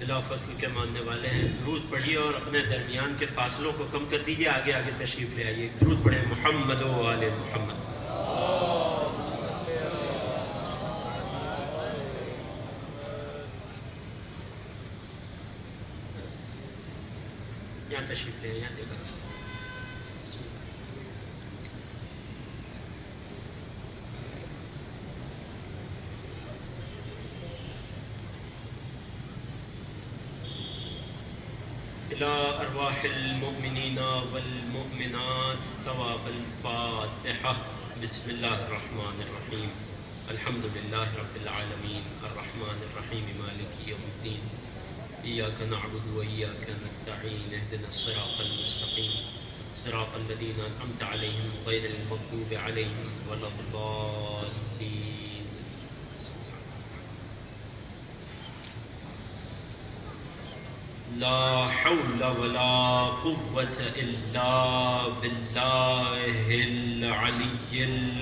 بلا فصل کے ماننے والے ہیں، درود پڑھیے اور اپنے درمیان کے فاصلوں کو کم کر دیجیے، آگے آگے تشریف لے آئیے. درود پڑھیں محمد و آل محمد. یہاں تشریف لے آئیے، یہاں جگہ. بسم اللہ. إلى أرواح المؤمنين والمؤمنات ثواب الفاتحة. بسم الله الرحمن الرحيم. الحمد لله رب العالمين الرحمن الرحيم مالك يوم الدين إياك نعبد وإياك نستعين اهدنا الصراط المستقيم صراط الذين أنعمت عليهم غير المغضوب عليهم ولا الضالين. لا حول ولا قوة إلا بالله العلي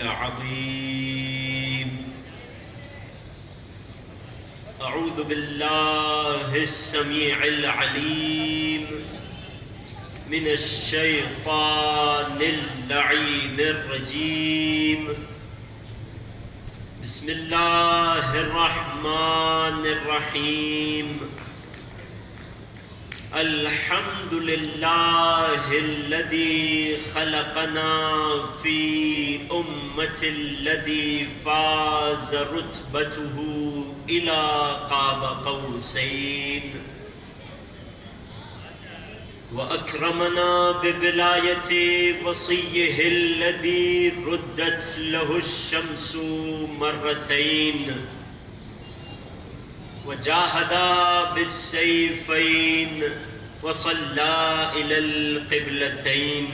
العظيم. أعوذ بالله السميع العليم من الشيطان اللعين الرجيم. بسم الله الرحمن الرحيم. الحمد لله الذي خلقنا في أمة الذي فاز رتبته إلى قاب قوسين وأكرمنا بولاية وصيه الذي ردت له الشمس مرتين وجاهد بالسيفين وصلى إلى القبلتين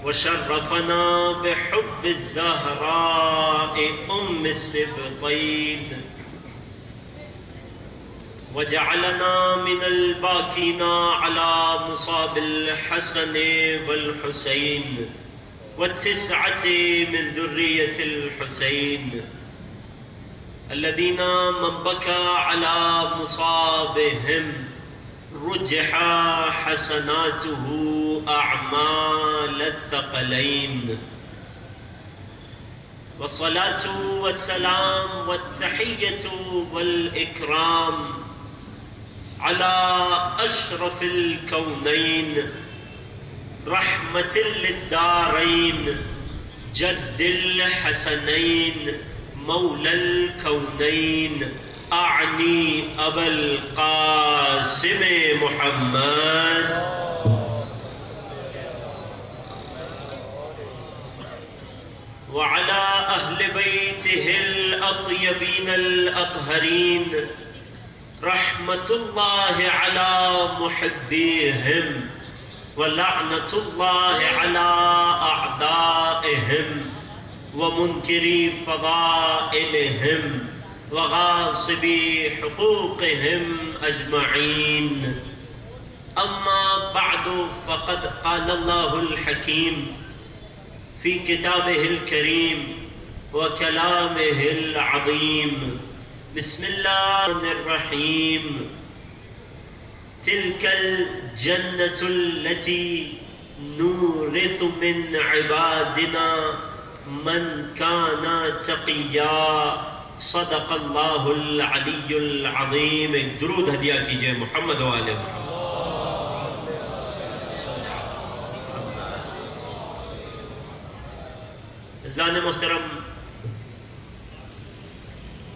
وشرفنا بحب الزهراء أم السبطين وجعلنا من الباكين على مصاب الحسن والحسين والتسعة من ذرية الحسين الذين من بكى على مصابهم رجح حسناته أعمال الثقلين. والصلاة والسلام والتحية والإكرام على أشرف الكونين رحمة للدارين جد الحسنين مولى الكونين أعني أبا القاسم محمد وعلى أهل بيته الأطيبين الأطهرين رحمة الله على محبيهم ولعنة الله على أعدائهم ومنكري فضائلهم وغاصبي حقوقهم أجمعين. أما بعد فقد قال الله الحكيم في كتابه الكريم وكلامه العظيم. بسم الله الرحيم. تلك الجنة التي نورث من عبادنا من كان تقيا. صدق الله العلي العظيم. ایک درود ہدیہ کیجئے محمد و آل محمد. عزیزان محترم،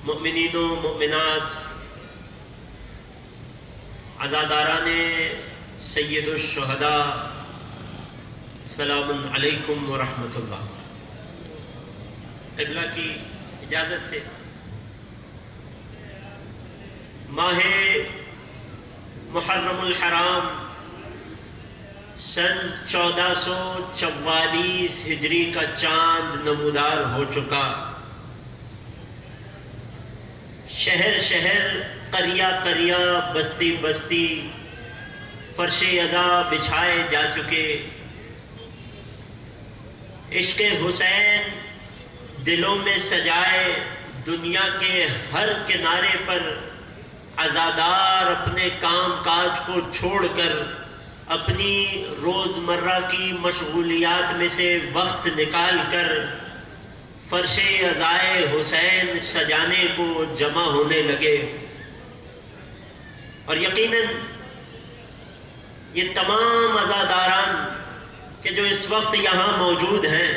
مؤمنین و مؤمنات، عزاداران سید الشہداء، السلام علیکم ورحمۃ اللہ. قبلہ کی اجازت سے ماہ محرم الحرام سن 1444 ہجری کا چاند نمودار ہو چکا. شہر شہر، قریہ قریہ، بستی بستی فرش عزا بچھائے جا چکے. عشق حسین دلوں میں سجائے دنیا کے ہر کنارے پر عزادار اپنے کام کاج کو چھوڑ کر اپنی روزمرہ کی مشغولیات میں سے وقت نکال کر فرش عزائے حسین سجانے کو جمع ہونے لگے. اور یقیناً یہ تمام عزاداران کہ جو اس وقت یہاں موجود ہیں،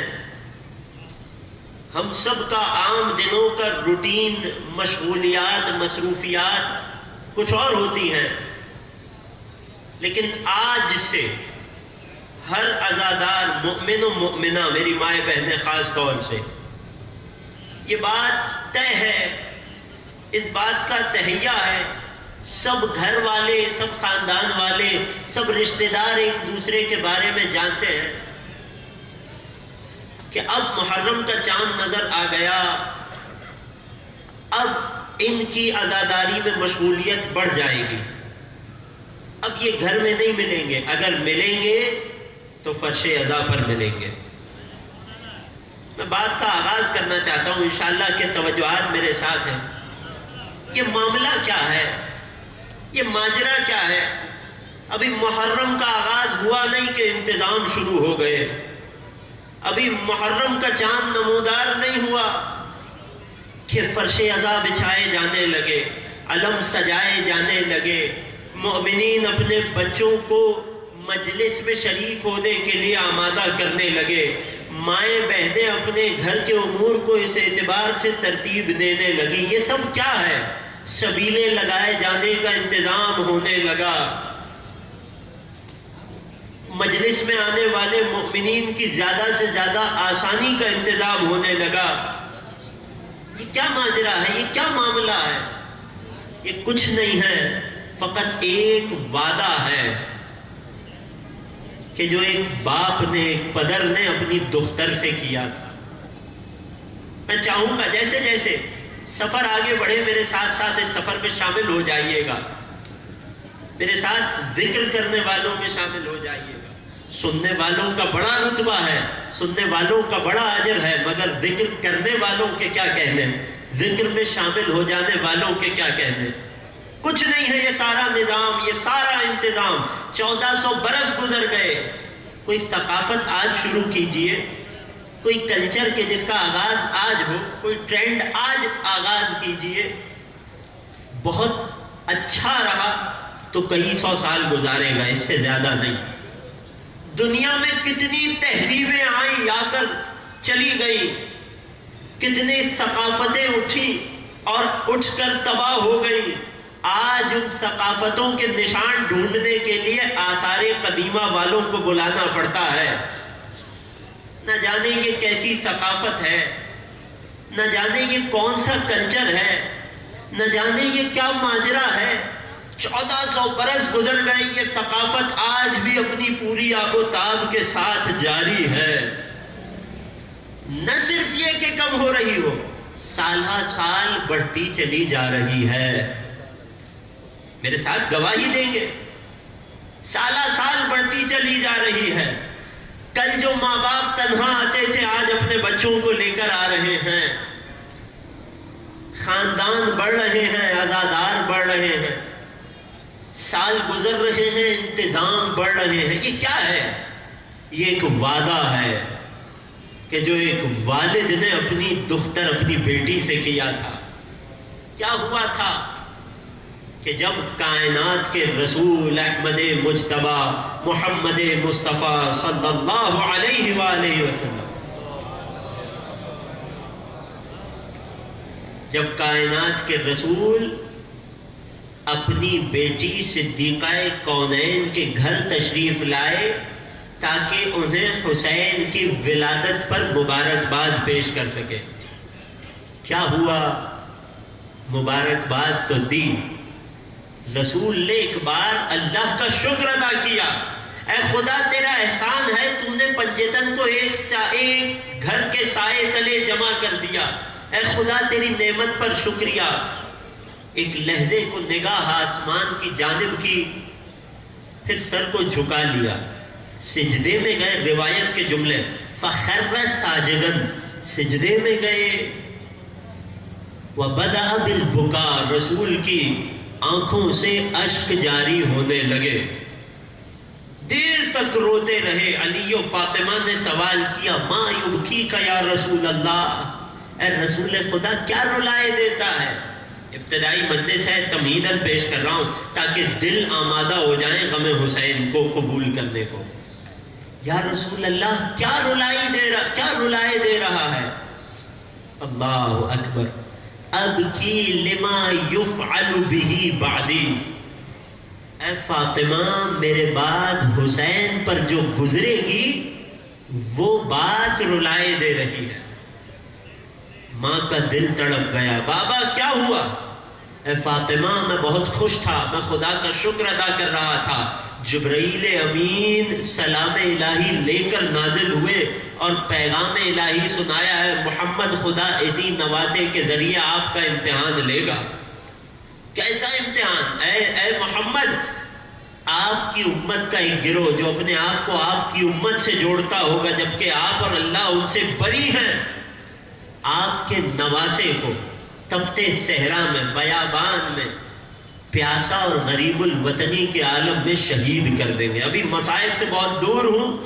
ہم سب کا عام دنوں کا روٹین، مشغولیات، مصروفیات کچھ اور ہوتی ہیں، لیکن آج سے ہر عزادار مومن و مومنہ، میری مائیں بہنیں خاص طور سے، یہ بات طے ہے، اس بات کا تہیہ ہے، سب گھر والے، سب خاندان والے، سب رشتہ دار ایک دوسرے کے بارے میں جانتے ہیں کہ اب محرم کا چاند نظر آ گیا، اب ان کی عزاداری میں مشغولیت بڑھ جائے گی، اب یہ گھر میں نہیں ملیں گے، اگر ملیں گے تو فرش عزا پر ملیں گے. میں بات کا آغاز کرنا چاہتا ہوں، انشاءاللہ کہ توجہات میرے ساتھ ہیں. یہ معاملہ کیا ہے؟ یہ ماجرا کیا ہے؟ ابھی محرم کا آغاز ہوا نہیں کہ انتظام شروع ہو گئے، ابھی محرم کا چاند نمودار نہیں ہوا کہ فرش عزا بچھائے جانے لگے، علم سجائے جانے لگے، مومنین اپنے بچوں کو مجلس میں شریک ہونے کے لیے آمادہ کرنے لگے، مائیں بہنیں اپنے گھر کے امور کو اس اعتبار سے ترتیب دینے لگی. یہ سب کیا ہے؟ سبیلے لگائے جانے کا انتظام ہونے لگا، مجلس میں آنے والے مومنین کی زیادہ سے زیادہ آسانی کا انتظام ہونے لگا. یہ کیا ماجرا ہے؟ یہ کیا معاملہ ہے؟ یہ کچھ نہیں ہے، فقط ایک وعدہ ہے کہ جو ایک باپ نے، ایک پدر نے اپنی دختر سے کیا تھا. میں چاہوں گا جیسے جیسے سفر آگے بڑھے، میرے ساتھ ساتھ اس سفر میں شامل ہو جائیے گا، میرے ساتھ ذکر کرنے والوں میں شامل ہو جائیے گا. سننے والوں کا بڑا رتبہ ہے، سننے والوں کا بڑا اجر ہے، مگر ذکر کرنے والوں کے کیا کہنے، ذکر میں شامل ہو جانے والوں کے کیا کہنے. کچھ نہیں ہے یہ سارا نظام، یہ سارا انتظام. 1400 برس گزر گئے. کوئی ثقافت آج شروع کیجئے، کوئی کلچر کے جس کا آغاز آج ہو، کوئی ٹرینڈ آج آغاز کیجئے. بہت اچھا رہا تو کئی سو سال گزارے گا، اس سے زیادہ نہیں. دنیا میں کتنی تہذیبیں آئیں، آ کر چلی گئی، کتنی ثقافتیں اٹھی اور اٹھ کر تباہ ہو گئی. آج ان ثقافتوں کے نشان ڈھونڈنے کے لیے آثار قدیمہ والوں کو بلانا پڑتا ہے. نہ جانے یہ کیسی ثقافت ہے، نہ جانے یہ کون سا کلچر ہے، نہ جانے یہ کیا ماجرا ہے. 1400 برس گزر گئے، یہ ثقافت آج بھی اپنی پوری آب و تاب کے ساتھ جاری ہے. نہ صرف یہ کہ کم ہو رہی ہو، سالہ سال بڑھتی چلی جا رہی ہے. میرے ساتھ گواہی دیں گے، سالہ سال بڑھتی چلی جا رہی ہے. کل جو ماں باپ تنہا آتے تھے، آج اپنے بچوں کو لے کر آ رہے ہیں. خاندان بڑھ رہے ہیں، عزادار بڑھ رہے ہیں، سال گزر رہے ہیں، انتظام بڑھ رہے ہیں. یہ کیا ہے؟ یہ ایک وعدہ ہے کہ جو ایک والد نے اپنی دختر، اپنی بیٹی سے کیا تھا. کیا ہوا تھا کہ جب کائنات کے رسول احمد مجتبی محمد مصطفیٰ صلی اللہ علیہ وآلہ وسلم، جب کائنات کے رسول اپنی بیٹی صدیقہ کونین کے گھر تشریف لائے تاکہ انہیں حسین کی ولادت پر مبارکباد پیش کر سکے. کیا ہوا؟ مبارکباد تو دی. رسول نے ایک بار اللہ کا شکر ادا کیا. اے خدا تیرا احسان ہے، تم نے پنجتن کو ایک گھر کے سائے تلے جمع کر دیا. اے خدا تیری نعمت پر شکریہ. ایک لہجے کو نگاہ آسمان کی جانب کی، پھر سر کو جھکا لیا، سجدے میں گئے. روایت کے جملے فخر ساجدن، سجدے میں گئے. وبدأ بالبکا، رسول کی آنکھوں سے اشک جاری ہونے لگے، دیر تک روتے رہے۔ علی و فاطمہ نے سوال کیا، ما یبکیک یا رسول اللہ، اے رسول خدا کیا رلائے دیتا ہے؟ ابتدائی مجلس ہے، تمہیداً پیش کر رہا ہوں تاکہ دل آمادہ ہو جائیں غم حسین کو قبول کرنے کو۔ یا رسول اللہ کیا رلائے دے رہا ہے؟ اللہ اکبر، ابکی لما یفعل بہ بعدی، اے فاطمہ میرے بعد حسین پر جو گزرے گی وہ بات رلائے دے رہی ہے۔ ماں کا دل تڑپ گیا، بابا کیا ہوا؟ اے فاطمہ میں بہت خوش تھا، میں خدا کا شکر ادا کر رہا تھا، جبرائیل امین سلام الہی لے کر نازل ہوئے اور پیغام الہی سنایا ہے، محمد خدا اسی نواسے کے ذریعے آپ کا امتحان لے گا۔ کیسا امتحان؟ اے محمد، آپ کی امت کا ایک گروہ جو اپنے آپ کو آپ کی امت سے جوڑتا ہوگا، جبکہ آپ اور اللہ ان سے بری ہیں، آپ کے نواسے کو تپتے صحرا میں، بیابان میں، پیاسا اور غریب الوطنی کے عالم میں شہید کر دیں گے۔ ابھی مصائب سے بہت دور ہوں،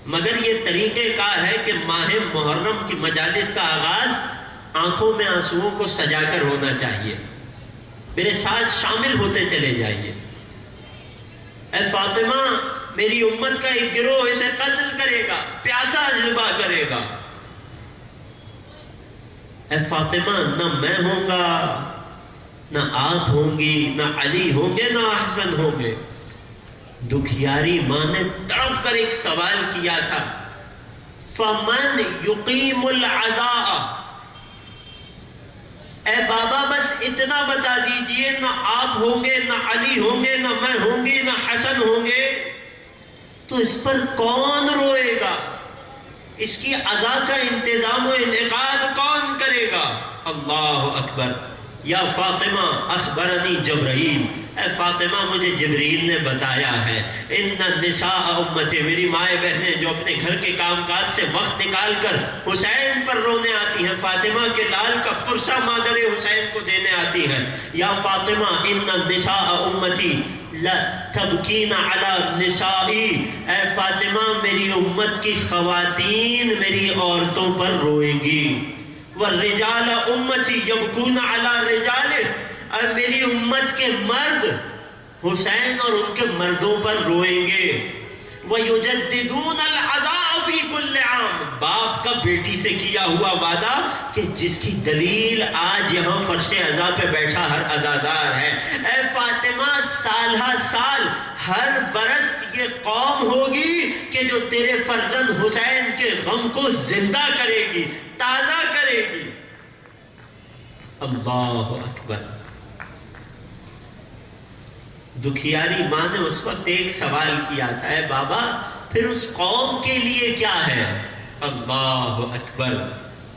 مگر یہ طریقہ کار ہے کہ ماہ محرم کی مجالس کا آغاز آنکھوں میں آنسوؤں کو سجا کر ہونا چاہیے۔ میرے ساتھ شامل ہوتے چلے جائیے۔ اے فاطمہ میری امت کا ایک گروہ اسے قتل کرے گا، پیاسا ذبح کرے گا۔ اے فاطمہ نہ میں ہوں گا، نہ آپ ہوں گی، نہ علی ہوں گے، نہ حسن ہوں گے۔ دکھیاری ماں نے تڑپ کر ایک سوال کیا تھا، فَمَنْ يُقِيمُ الْعَزَاءَ، اے بابا بس اتنا بتا دیجئے، نہ آپ ہوں گے، نہ علی ہوں گے، نہ میں ہوں گی، نہ حسن ہوں گے، تو اس پر کون روئے گا؟ اس کی عزا کا انتظام و انعقاد کون کرے گا؟ اللہ اکبر۔ یا فاطمہ اخبرنی جبرائیل، اے فاطمہ مجھے جبریل نے بتایا ہے، ان النساء امتی، میری مائیں بہنیں جو اپنے گھر کے کام کاج سے وقت نکال کر حسین پر رونے آتی ہیں، فاطمہ کے لال کا پرسہ مادر حسین کو دینے آتی ہیں، یا فاطمہ ان النساء امتی لا تبکین علی نسائی، اے فاطمہ میری امت کی خواتین میری عورتوں پر روئیں گی، والرجال امتی یبکون علی رجال، اور میری امت کے مرد حسین اور ان کے مردوں پر روئیں گے۔ وَيُجَدِّدُونَ الْعَزَاءَ فِي كُلِّ عَامٍ، باپ کا بیٹی سے کیا ہوا وعدہ کہ جس کی دلیل آج یہاں فرش عزا پہ بیٹھا ہر عزادار ہے۔ اے فاطمہ سالہ سال ہر برس یہ قوم ہوگی کہ جو تیرے فرزند حسین کے غم کو زندہ کرے گی، تازہ کرے گی۔ اللہ اکبر۔ دکھیاری ماں نے اس وقت ایک سوال کیا تھا، اے بابا پھر اس قوم کے لیے کیا ہے؟ اللہ اکبر۔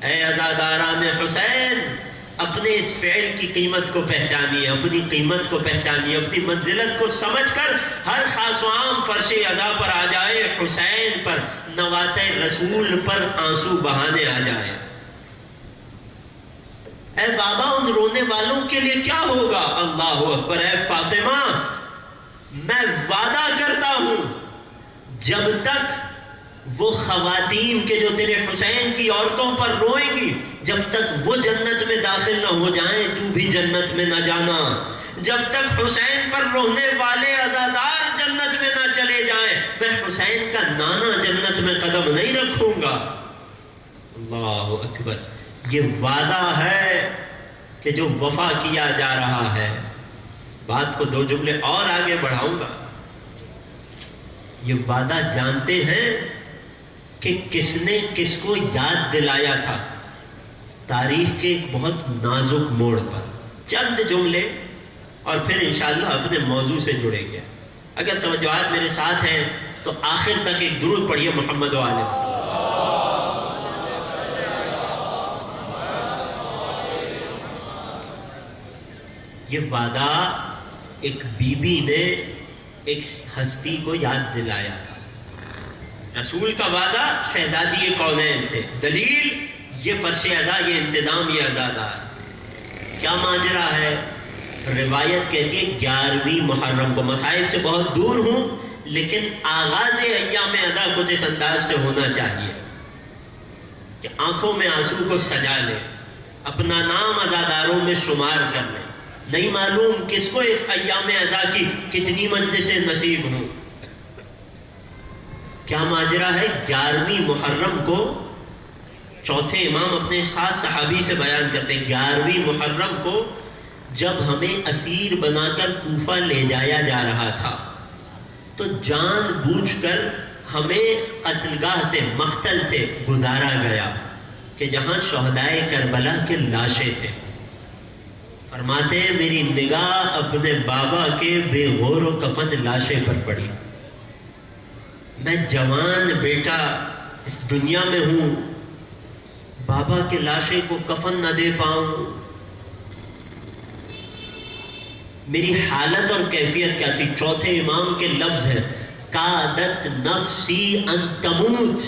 اے عزاداران حسین، اپنے اس فعل کی قیمت کو پہچانیے، اپنی قیمت کو پہچانیے، اپنی منزلت کو سمجھ کر ہر خاص و عام فرش عزا پر آ جائے، حسین پر، نواسے رسول پر آنسو بہانے آ جائے۔ اے بابا ان رونے والوں کے لیے کیا ہوگا؟ اللہ اکبر۔ اے فاطمہ میں وعدہ کرتا ہوں جب تک وہ خواتین کے جو تیرے حسین کی عورتوں پر روئیں گی، جب تک وہ جنت میں داخل نہ ہو جائیں تو بھی جنت میں نہ جانا۔ جب تک حسین پر رونے والے عزادار جنت میں نہ چلے جائیں، میں حسین کا نانا جنت میں قدم نہیں رکھوں گا۔ اللہ اکبر۔ یہ وعدہ ہے کہ جو وفا کیا جا رہا ہے۔ بات کو دو جملے اور آگے بڑھاؤں گا۔ یہ وعدہ جانتے ہیں کہ کس نے کس کو یاد دلایا تھا؟ تاریخ کے ایک بہت نازک موڑ پر چند جملے اور پھر انشاءاللہ اپنے موضوع سے جڑیں گے۔ اگر توجہات میرے ساتھ ہیں تو آخر تک ایک درود پڑھیے محمد و آل محمد۔ یہ وعدہ ایک بی بی نے ایک ہستی کو یاد دلایا تھا۔ رسول کا وعدہ شہزادی کونین سے، دلیل یہ فرش عزا، یہ انتظام، یہ عزادار۔ کیا ماجرا ہے؟ روایت کہتی ہے 11ویں محرم کو. مصائب سے بہت دور ہوں لیکن آغاز ایام اضا کچھ اس انداز سے ہونا چاہیے کہ آنکھوں میں آنسو کو سجا لے, اپنا نام عزاداروں میں شمار کر لے. نہیں معلوم کس کو اس ایام اضا کی کتنی مجلسیں نصیب ہوں. کیا ماجرا ہے؟ 11ویں محرم کو چوتھے امام اپنے خاص صحابی سے بیان کرتے ہیں, 11ویں محرم کو جب ہمیں اسیر بنا کر کوفہ لے جایا جا رہا تھا تو جان بوجھ کر ہمیں قتلگاہ سے, مقتل سے گزارا گیا کہ جہاں شہدائے کربلا کے لاشیں تھے. فرماتے ہیں میری نگاہ اپنے بابا کے بے غور و کفن لاشیں پر پڑی. میں جوان بیٹا اس دنیا میں ہوں, بابا کے لاشیں کو کفن نہ دے پاؤں. میری حالت اور کیفیت کیا تھی؟ چوتھے امام کے لفظ ہیں کادت نفسی ان تموت.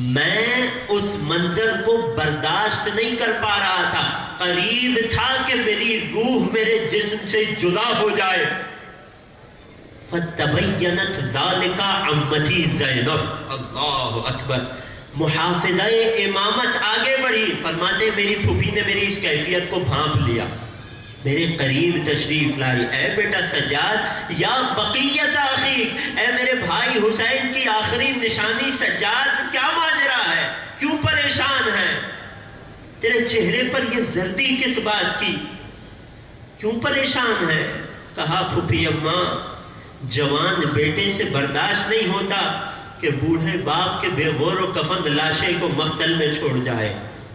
میں اس منظر کو برداشت نہیں کر پا رہا تھا, قریب تھا کہ میری روح میرے جسم سے جدا ہو جائے. فَتَبَيَّنَتْ ذَلِكَ عَمَّتِي زینب. اللہ اکبر. محافظہ امامت آگے بڑھی. فرماتے میری پھوپھی نے میری اس کیفیت کو بھانپ لیا, میرے قریب تشریف لائی. اے بیٹا سجاد, یا بقیت اخیک, اے میرے بھائی حسین کی آخری نشانی سجاد, کیا ماجرا ہے؟ کیوں پریشان ہے؟ تیرے چہرے پر یہ زردی کس بات کی؟ کیوں پریشان ہے؟ کہا پھوپھی اماں, جوان بیٹے سے برداشت نہیں ہوتا کہ بوڑھے باپ کے بے غور و کفن لاشے کو مقتل میں چھوڑ جائے.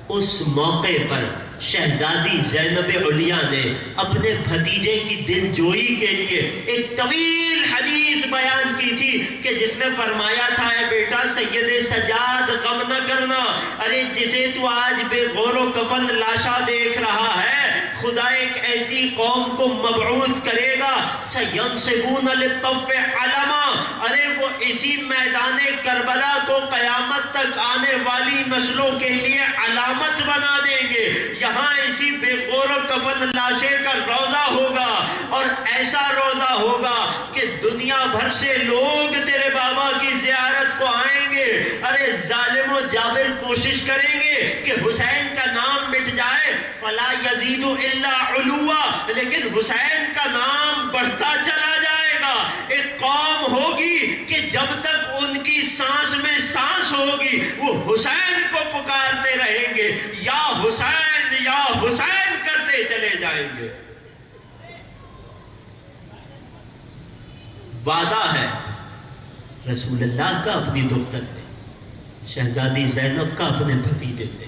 اس موقع پر شہزادی زینب علیہ نے اپنے بھتیجے کی دل جوئی کے لیے ایک طویل حدیث بیان کی تھی کہ جس میں فرمایا تھا اے بیٹا سید سجاد غم نہ کرنا, ارے جسے تو آج بے غور و کفن لاشا دیکھ رہا ہے خدا ایک ایسی قوم کو مبعوث کرے گا سینسبون للطف علما, ارے وہ اسی میدان کربلا کو قیامت تک آنے والی نسلوں کے لیے علامت بنا دیں گے. یہاں اسی بے غور و کفن لاشے کا روضہ ہوگا, اور ایسا روضہ ہوگا کہ دنیا بھر سے لوگ تیرے بابا کی زیارت کو آئیں گے. ارے ظالم و جابر کوشش کریں گے کہ حسین کا نام مٹ جائے, فلا یزید الا علوا, لیکن حسین کا نام بڑھتا چلا جائے گا. ایک قوم ہوگی کہ جب تک ان کی سانس میں سانس ہوگی وہ حسین کو پکارتے رہیں گے, یا حسین کرتے چلے جائیں گے. وعدہ ہے رسول اللہ کا اپنی دختر سے, شہزادی زینب کا اپنے بھتیجے سے.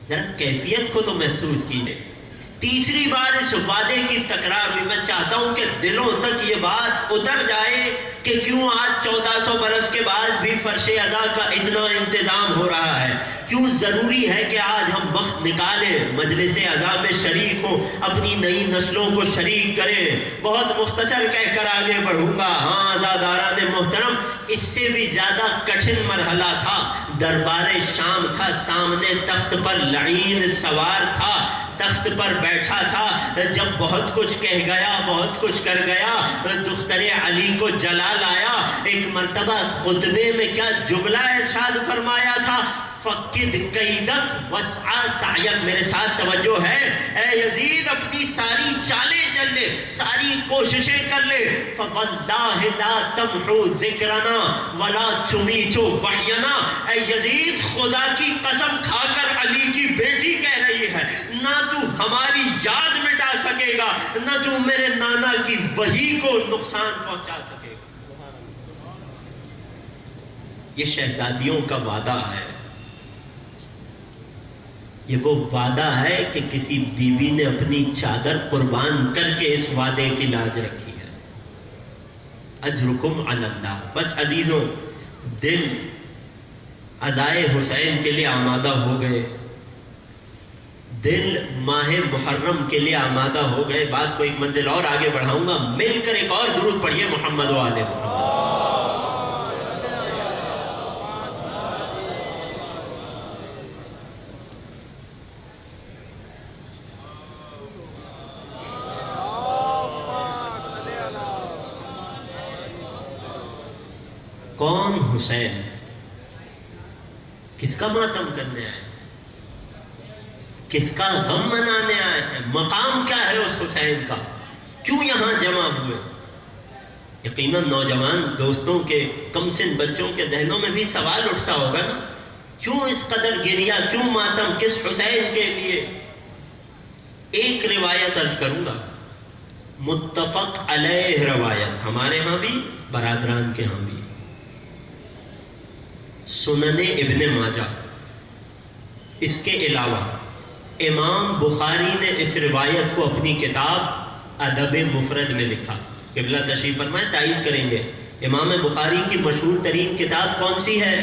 ذرا کیفیت کو تو محسوس کیجیے. تیسری بار اس وعدے کی تکرار ہوئی. میں چاہتا ہوں کہ دلوں تک یہ بات اتر جائے کہ کیوں آج 1400 برس کے بعد بھی فرش اضا کا اتنا انتظام ہو رہا ہے, کیوں ضروری ہے کہ آج ہم وقت نکالیں, مجلس اضا میں شریک ہوں, اپنی نئی نسلوں کو شریک کریں. بہت مختصر کہہ کر آگے بڑھوں گا. ہاں عزاداران محترم, اس سے بھی زیادہ کٹھن مرحلہ تھا. دربار شام تھا, سامنے تخت پر لعین سوار تھا, تخت پر بیٹھا تھا. جب بہت کچھ کہہ گیا, بہت کچھ کر گیا, دختر علی کو جلا لایا. ایک مرتبہ خطبے میں کیا جملہ ارشاد فرمایا تھا, فقد قیدک وسع سعیک. میرے ساتھ توجہ ہے. اے یزید اپنی ساری چالیں چل لے, ساری کوششیں کر لے. فواللہ لا تمحو ذکرنا ولا تمیتو وحینا. اے یزید خدا کی قسم کھا کر علی کی بیٹی کہہ رہی ہے, نہ تو ہماری یاد مٹا سکے گا, نہ تو میرے نانا کی وحی کو نقصان پہنچا سکے گا. یہ شہزادیوں کا وعدہ ہے. یہ وہ وعدہ ہے کہ کسی بیوی نے اپنی چادر قربان کر کے اس وعدے کی لاج رکھی ہے. اجرکم علی اللہ. بس عزیزوں, دل عزائے حسین کے لیے آمادہ ہو گئے, دل ماہ محرم کے لیے آمادہ ہو گئے. بات کو ایک منزل اور آگے بڑھاؤں گا. مل کر ایک اور درود پڑھیے محمد و آل محمد. کون حسین؟ کس کا ماتم کرنے آئے؟ کس کا غم منانے آئے ہیں؟ مقام کیا ہے اس حسین کا؟ کیوں یہاں جمع ہوئے؟ یقیناً نوجوان دوستوں کے، کم سن بچوں کے ذہنوں میں بھی سوال اٹھتا ہوگا نا، کیوں اس قدر گریا، کیوں ماتم، کس حسین کے لیے؟ ایک روایت عرض کروں گا، متفق علیہ روایت، ہمارے ہاں بھی برادران کے ہاں بھی، سنن ابن ماجہ۔ اس کے علاوہ امام بخاری نے اس روایت کو اپنی کتاب ادب مفرد میں لکھا۔ قبلہ تشریف فرمائے، تائید کریں گے امام بخاری کی مشہور ترین کتاب کون سی ہے؟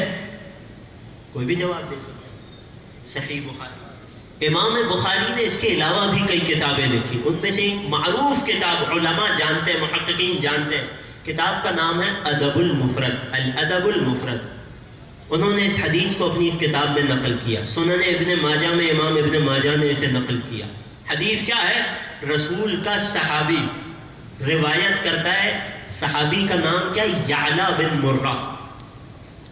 کوئی بھی جواب دے سکتا ہے؟ صحیح بخاری۔ امام بخاری نے اس کے علاوہ بھی کئی کتابیں لکھی، ان میں سے ایک معروف کتاب علماء جانتے ہیں، محققین جانتے ہیں، کتاب کا نام ہے ادب المفرد، الادب المفرد۔ انہوں نے اس حدیث کو اپنی اس کتاب میں نقل کیا۔ سنن ابن ماجہ میں امام ابن ماجہ نے اسے نقل کیا۔ حدیث کیا ہے؟ رسول کا صحابی روایت کرتا ہے، صحابی کا نام کیا؟ یعلا بن مرہ،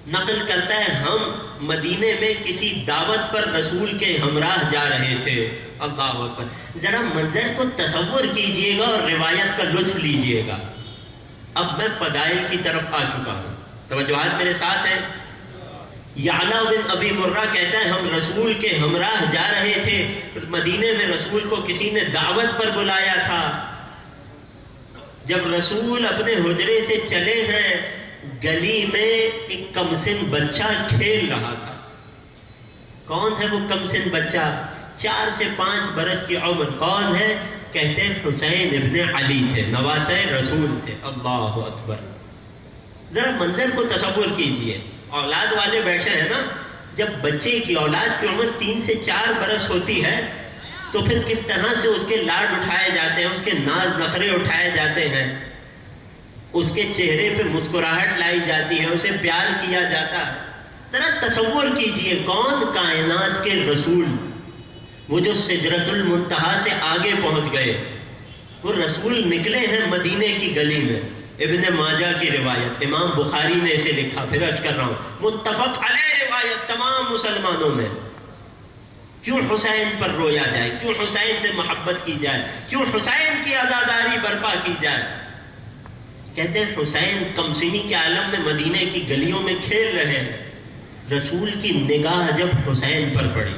نقل کرتا ہے ہم مدینے میں کسی دعوت پر رسول کے ہمراہ جا رہے تھے۔ اللہ اکبر، ذرا منظر کو تصور کیجئے گا اور روایت کا لطف لیجئے گا۔ اب میں فضائل کی طرف آ چکا ہوں، توجہات میرے ساتھ ہیں۔ یعلا بن ابی مرہ کہتا ہے ہم رسول کے ہمراہ جا رہے تھے، مدینے میں رسول کو کسی نے دعوت پر بلایا تھا۔ جب رسول اپنے حجرے سے چلے ہیں، گلی میں ایک کمسن بچہ کھیل رہا تھا۔ کون ہے وہ کمسن بچہ؟ 4 سے 5 برس کی عمر۔ کون ہے؟ کہتے ہیں حسین ابن علی تھے، نواسہ رسول تھے۔ اللہ اکبر، ذرا منظر کو تصور کیجئے۔ اولاد والے بیٹھے ہیں نا، جب بچے کی، اولاد کی عمر 3 سے 4 برس ہوتی ہے تو پھر کس طرح سے اس کے لاڈ اٹھائے جاتے ہیں، اس کے ناز نخرے اٹھائے جاتے ہیں، اس کے چہرے پہ مسکراہٹ لائی جاتی ہے، اسے پیار کیا جاتا ہے۔ ذرا تصور کیجئے، کون کائنات کے رسول، وہ جو سدرۃ المنتہا سے آگے پہنچ گئے، وہ رسول نکلے ہیں مدینے کی گلی میں۔ ابن ماجہ کی روایت، امام بخاری نے اسے لکھا، پھر عرض کر رہا ہوں متفق علیہ روایت تمام مسلمانوں میں۔ کیوں حسین پر رویا جائے، کیوں حسین سے محبت کی جائے، کیوں حسین کی عزاداری برپا کی جائے؟ کہتے ہیں حسین کمسنی کے عالم میں مدینے کی گلیوں میں کھیل رہے ہیں، رسول کی نگاہ جب حسین پر پڑی،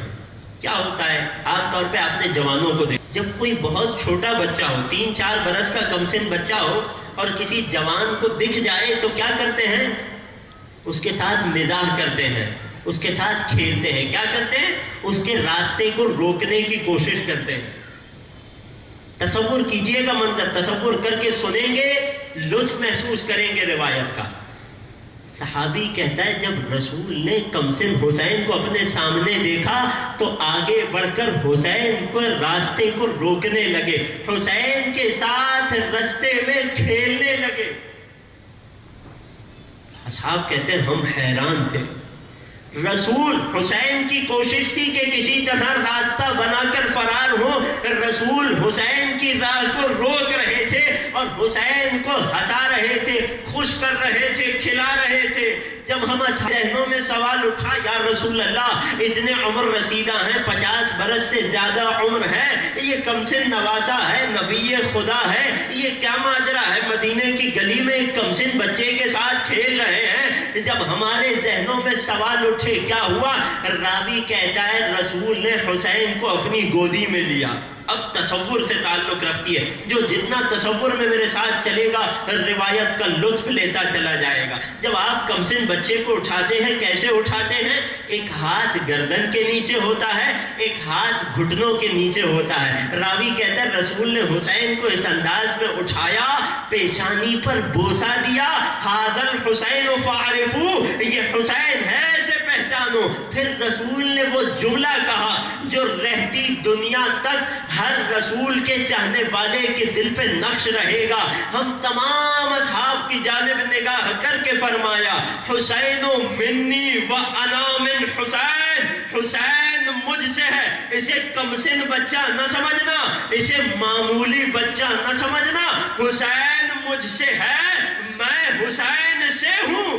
کیا ہوتا ہے عام طور پہ آپ نے جوانوں کو دیکھا، جب کوئی بہت چھوٹا بچہ ہو، 3-4 برس کا کمسن بچہ ہو اور کسی جوان کو دکھ جائے تو کیا کرتے ہیں؟ اس کے ساتھ مزاح کرتے ہیں، اس کے ساتھ کھیلتے ہیں، کیا کرتے ہیں؟ اس کے راستے کو روکنے کی کوشش کرتے ہیں۔ تصور کیجئے گا منظر، تصور کر کے سنیں گے، لطف محسوس کریں گے روایت کا۔ صحابی کہتا ہے جب رسول نے کمسن حسین کو اپنے سامنے دیکھا تو آگے بڑھ کر حسین کو راستے کو روکنے لگے، حسین کے ساتھ راستے میں کھیلنے لگے۔ اصحاب کہتے ہیں ہم حیران تھے، رسول، حسین کی کوشش تھی کہ کسی طرح راستہ بنا کر فرار ہو، رسول حسین کی راہ کو روک رہے تھے اور حسین کو ہنسا رہے تھے، خوش کر رہے تھے، کھلا رہے تھے۔ جب ہم ذہنوں میں سوال اٹھا یا رسول اللہ اتنے عمر رسیدہ ہیں، 50 برس سے زیادہ عمر ہے، یہ کمسن نواسا ہے، نبی خدا ہے، یہ کیا ماجرا ہے؟ مدینے کی گلی میں ایک کمسن بچے کے ساتھ کھیل رہے ہیں۔ جب ہمارے ذہنوں میں سوال اٹھے کیا ہوا؟ راوی کہتا ہے رسول نے حسین کو اپنی گودی میں لیا۔ اب تصور سے تعلق رکھتی ہے، جو جتنا تصور میں میرے ساتھ چلے گا روایت کا لطف لیتا چلا جائے گا۔ جب آپ کمسن بچے کو اٹھاتے ہیں، کیسے اٹھاتے ہیں؟ ایک ہاتھ گردن کے نیچے ہوتا ہے، ایک ہاتھ گھٹنوں کے نیچے ہوتا ہے۔ راوی کہتا ہے رسول نے حسین کو اس انداز میں اٹھایا، پیشانی پر بوسہ دیا، ھذا الحسین فاعرفوہ، یہ حسین ہے، اسے پہچانو۔ پھر رسول نے وہ جملہ کہا جو رہتی دنیا تک ہر رسول کے چاہنے والے کے دل پہ نقش رہے گا۔ ہم تمام اصحاب کی جانب نگاہ کر کے فرمایا حسین منی و انا من حسین، حسین مجھ سے ہے۔ اسے کمسن بچہ نہ سمجھنا، اسے معمولی بچہ نہ سمجھنا، حسین مجھ سے ہے، میں حسین سے ہوں۔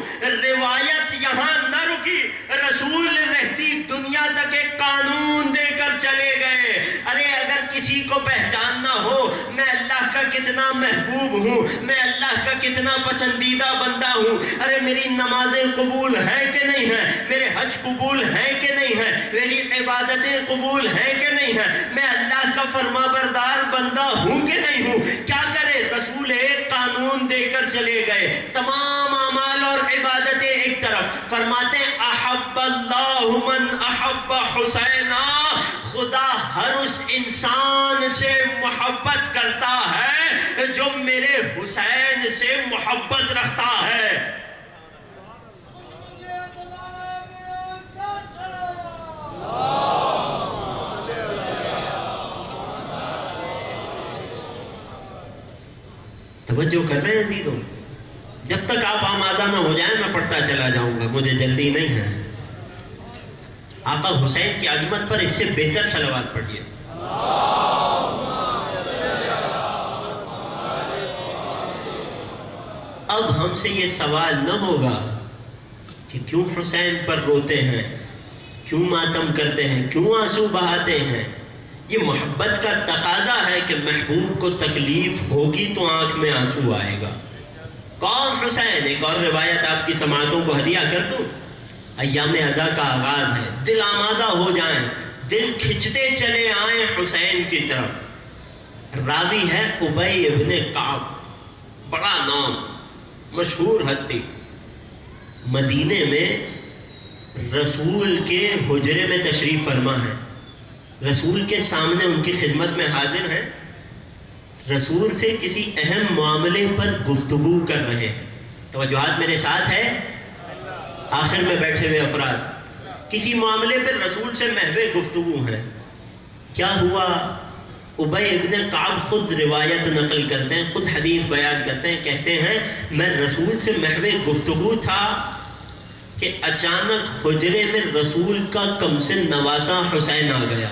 کی رسول رہتی دنیا تک ایک قانون دے کر چلے گئے، ارے اگر کسی کو پہچاننا ہو میں اللہ کا کتنا محبوب ہوں، میں اللہ کا کتنا پسندیدہ بندہ ہوں، ارے میری نمازیں قبول ہیں کہ نہیں ہیں، میرے حج قبول ہیں کہ نہیں ہیں، میری عبادتیں قبول ہیں کہ نہیں ہیں، میں اللہ کا فرما بردار بندہ ہوں کہ نہیں ہوں، کیا کرے رسول ایک قانون دے کر چلے گئے، تمام اعمال اور عبادتیں ایک طرف، فرماتے ہیں احب اللہ من احب حسینا، خدا ہر اس انسان سے محبت کرتا ہے جو میرے حسین سے محبت رکھتا ہے۔ توجہ کر رہے ہیں عزیزوں؟ جب تک آپ آمادہ نہ ہو جائیں میں پڑھتا چلا جاؤں گا، مجھے جلدی نہیں ہے۔ آقا حسین کی عظمت پر اس سے بہتر صلوات پڑھیے۔ اب ہم سے یہ سوال نہ ہوگا کہ کیوں حسین پر روتے ہیں، کیوں ماتم کرتے ہیں، کیوں آنسو بہاتے ہیں۔ یہ محبت کا تقاضا ہے کہ محبوب کو تکلیف ہوگی تو آنکھ میں آنسو آئے گا۔ کون حسین؟ ایک اور روایت آپ کی سماعتوں کو ہدیہ کر دوں۔ ایام عزا کا آغاز ہے، دل آمادہ ہو جائیں، دل کھچتے چلے آئیں حسین کی طرف۔ راوی ہے ابی ابن کعب، بڑا نام، مشہور ہستی، مدینے میں رسول کے حجرے میں تشریف فرما ہے، رسول کے سامنے ان کی خدمت میں حاضر ہیں، رسول سے کسی اہم معاملے پر گفتگو کر رہے ہیں۔ توجہات میرے ساتھ ہے؟ آخر میں بیٹھے ہوئے افراد، کسی معاملے پر رسول سے محو گفتگو ہے۔ کیا ہوا؟ ابی ابن کعب خود روایت نقل کرتے ہیں، خود حدیث بیان کرتے ہیں، کہتے ہیں میں رسول سے محو گفتگو تھا کہ اچانک حجرے میں رسول کا کمسن نواسا حسین آ گیا۔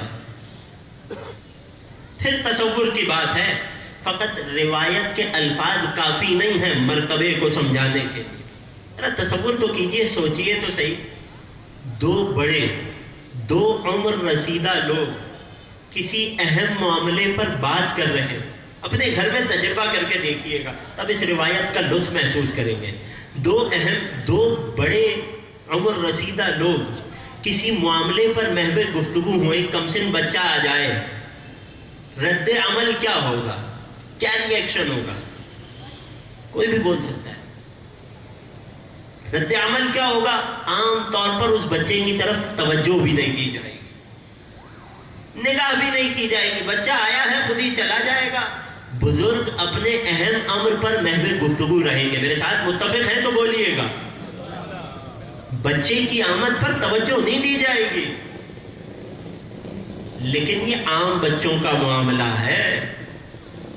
پھر تصور کی بات ہے، فقط روایت کے الفاظ کافی نہیں ہیں مرتبے کو سمجھانے کے لیے۔ ذرا تصور تو کیجئے، سوچئے تو صحیح، دو بڑے، دو عمر رسیدہ لوگ کسی اہم معاملے پر بات کر رہے ہیں۔ اپنے گھر میں تجربہ کر کے دیکھیے گا، تب اس روایت کا لطف محسوس کریں گے۔ دو بڑے عمر رسیدہ لوگ کسی معاملے پر محو گفتگو ہوئے، کمسن بچہ آ جائے، رد عمل کیا ہوگا؟ کیا ری ایکشن ہوگا؟ کوئی بھی بول سکتا ہے۔ رد عمل کیا ہوگا؟ عام طور پر اس بچے کی طرف توجہ بھی نہیں کی جائے گی، نگاہ بھی نہیں کی جائے گی، بچہ آیا ہے خود ہی چلا جائے گا۔ بزرگ اپنے اہم امر پر محو گفتگو رہیں گے، میرے ساتھ متفق ہیں تو بولیے گا۔ بچے کی آمد پر توجہ نہیں دی جائے گی، لیکن یہ عام بچوں کا معاملہ ہے۔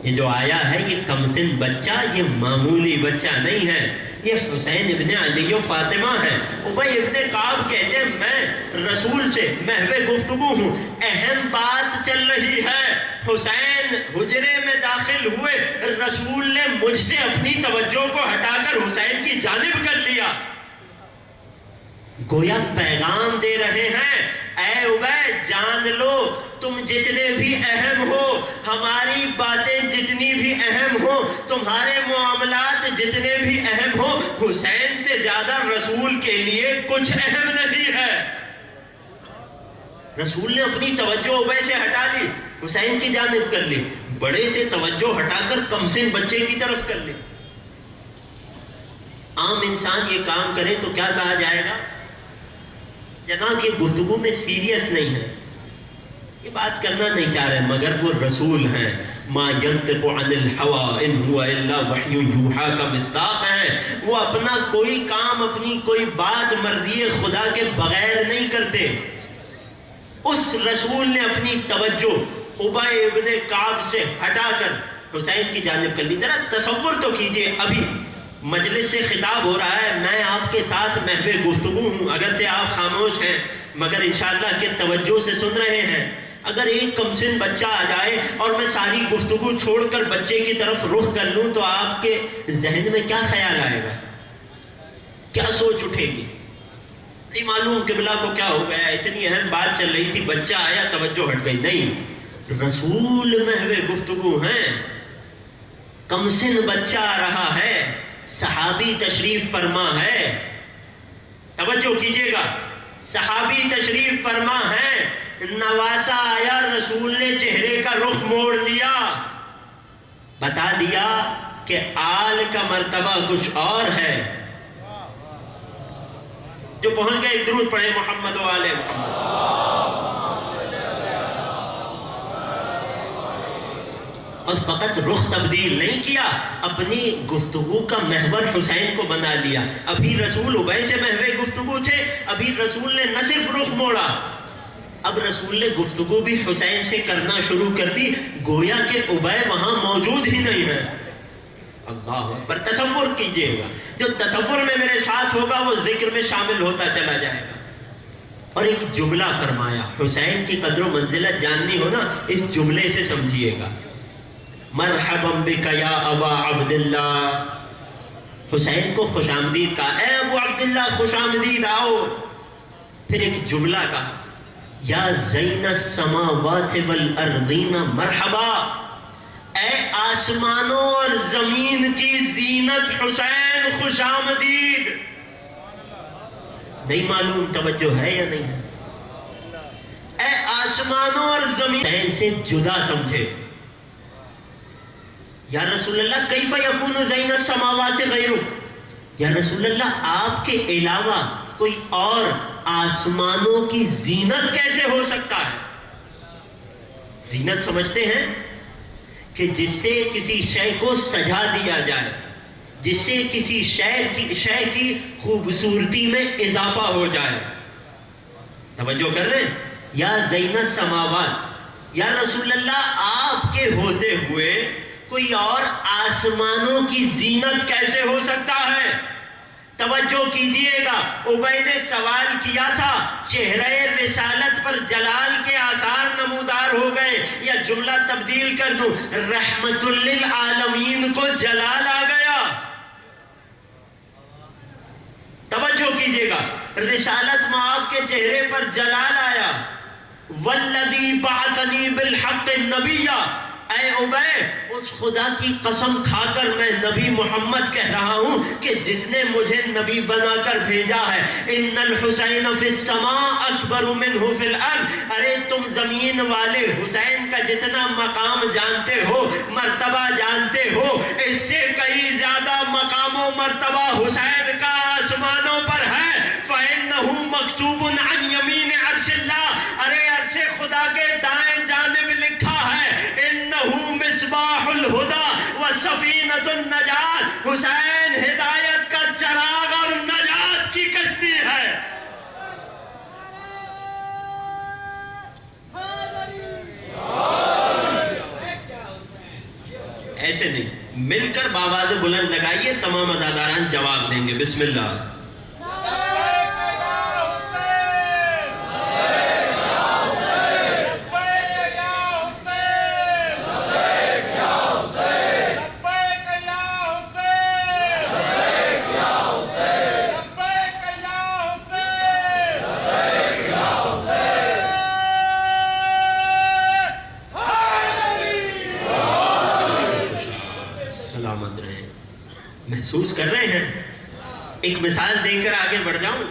یہ جو آیا ہے یہ کمسن بچہ، یہ معمولی بچہ نہیں ہے، یہ حسین ابن علی و فاطمہ ہے۔ ابی ابن کعب کہتے ہیں میں رسول سے محو گفتگو ہوں، اہم بات چل رہی ہے، حسین حجرے میں داخل ہوئے، رسول نے مجھ سے اپنی توجہ کو ہٹا کر حسین کی جانب کر لیا، گویا پیغام دے رہے ہیں اے ابی جان لو تم جتنے بھی اہم ہو، ہماری باتیں جتنی بھی اہم ہو، تمہارے معاملات جتنے بھی اہم ہو، حسین سے زیادہ رسول کے لیے کچھ اہم نہیں ہے۔ رسول نے اپنی توجہ ابی سے ہٹا لی، حسین کی جانب کر لی، بڑے سے توجہ ہٹا کر کمسن بچے کی طرف کر لی۔ عام انسان یہ کام کرے تو کیا کہا جائے گا؟ جناب یہ گفتگو میں سیریس نہیں ہے، یہ بات کرنا نہیں چاہ رہے، مگر وہ رسول ہیں، ما ینطق عن الہوی ان هو الا وحی یوحی کا مصداق ہے، وہ اپنا کوئی کام، اپنی کوئی بات مرضی خدا کے بغیر نہیں کرتے۔ اس رسول نے اپنی توجہ ابی ابن کعب سے ہٹا کر حسین کی جانب کر لی۔ ذرا تصور تو کیجئے، ابھی مجلس سے خطاب ہو رہا ہے، میں آپ کے ساتھ محو گفتگو ہوں، اگرچہ آپ خاموش ہیں مگر انشاءاللہ کہ توجہ سے سن رہے ہیں۔ اگر ایک کمسن بچہ آ جائے اور میں ساری گفتگو چھوڑ کر بچے کی طرف رخ کر لوں تو آپ کے ذہن میں کیا خیال آئے گا؟ کیا سوچ اٹھے گی؟ نہیں معلوم قبلہ کو کیا ہو گیا، اتنی اہم بات چل رہی تھی، بچہ آیا توجہ ہٹ گئی. نہیں، رسول محو گفتگو ہیں، کم سن بچہ آ رہا ہے، صحابی تشریف فرما ہے. توجہ کیجئے گا، صحابی تشریف فرما ہے. نواسا آیا، رسول نے چہرے کا رخ موڑ لیا، بتا دیا کہ آل کا مرتبہ کچھ اور ہے. جو پہنچ گئے درود پڑھے محمد و آل محمد. اور فقط رخ تبدیل نہیں کیا، اپنی گفتگو کا محور حسین کو بنا لیا. ابھی رسول ابے سے محور گفتگو تھے، ابھی رسول نے نہ صرف رخ موڑا، اب رسول نے گفتگو بھی حسین سے کرنا شروع کر دی، گویا کہ ابے وہاں موجود ہی نہیں ہے. اللہ اکبر. تصور کیجئے گا، جو تصور میں میرے ساتھ ہوگا وہ ذکر میں شامل ہوتا چلا جائے گا. اور ایک جملہ فرمایا، حسین کی قدر و منزلت جاننی ہو نا، اس جملے سے سمجھیے گا. مرحبا بک یا ابا عبداللہ. حسین کو خوش آمدید کہا، اے ابو عبداللہ خوش آمدید آؤ. پھر ایک جملہ کہا، یا زین السماوات والارضین مرحبا. اے آسمانوں اور زمین کی زینت حسین خوش آمدید. نہیں معلوم توجہ ہے یا نہیں ہے؟ اے آسمانوں اور زمین حسین سے جدا سمجھے. یا رسول اللہ کیف یکون زین السماوات غیرک. یا رسول اللہ آپ کے علاوہ کوئی اور آسمانوں کی زینت کیسے ہو سکتا ہے؟ زینت سمجھتے ہیں کہ جس سے کسی شے کو سجا دیا جائے، جس سے کسی شے کی خوبصورتی میں اضافہ ہو جائے. توجہ کر رہے ہیں؟ یا زین السماوات، یا رسول اللہ آپ کے ہوتے ہوئے کوئی اور آسمانوں کی زینت کیسے ہو سکتا ہے؟ توجہ کیجئے گا، ابی نے سوال کیا تھا، چہرہ رسالت پر جلال کے آثار نمودار ہو گئے، یا جملہ تبدیل کر دوں، رحمت للعالمین کو جلال آ گیا. توجہ کیجئے گا، رسالت مآب کے چہرے پر جلال آیا. والذی بعثنی بالحق النبیہ. اے ابی، اس خدا کی قسم کھا کر میں نبی محمد کہہ رہا ہوں کہ جس نے مجھے نبی بنا کر بھیجا ہے. ان الحسین فی السماء اکبر منہ فی الارض. ارے تم زمین والے حسین کا جتنا مقام جانتے ہو، مرتبہ جانتے ہو، اس سے کئی زیادہ مقام و مرتبہ حسین کا آسمانوں پر ہے. فإنہ مکتوب عن یمین عرش اللہ. ارے عرش خدا کے دائیں جانب لکھا ہے، مصباح الہدی و سفینۃ النجات. حسین ہدایت کا چراغ اور نجات کی کشتی ہے. ایسے نہیں، مل کر باواز بلند لگائیے، تمام عزاداران جواب دیں گے. بسم اللہ. محسوس کر رہے ہیں؟ ایک مثال دے کر آگے بڑھ جاؤں.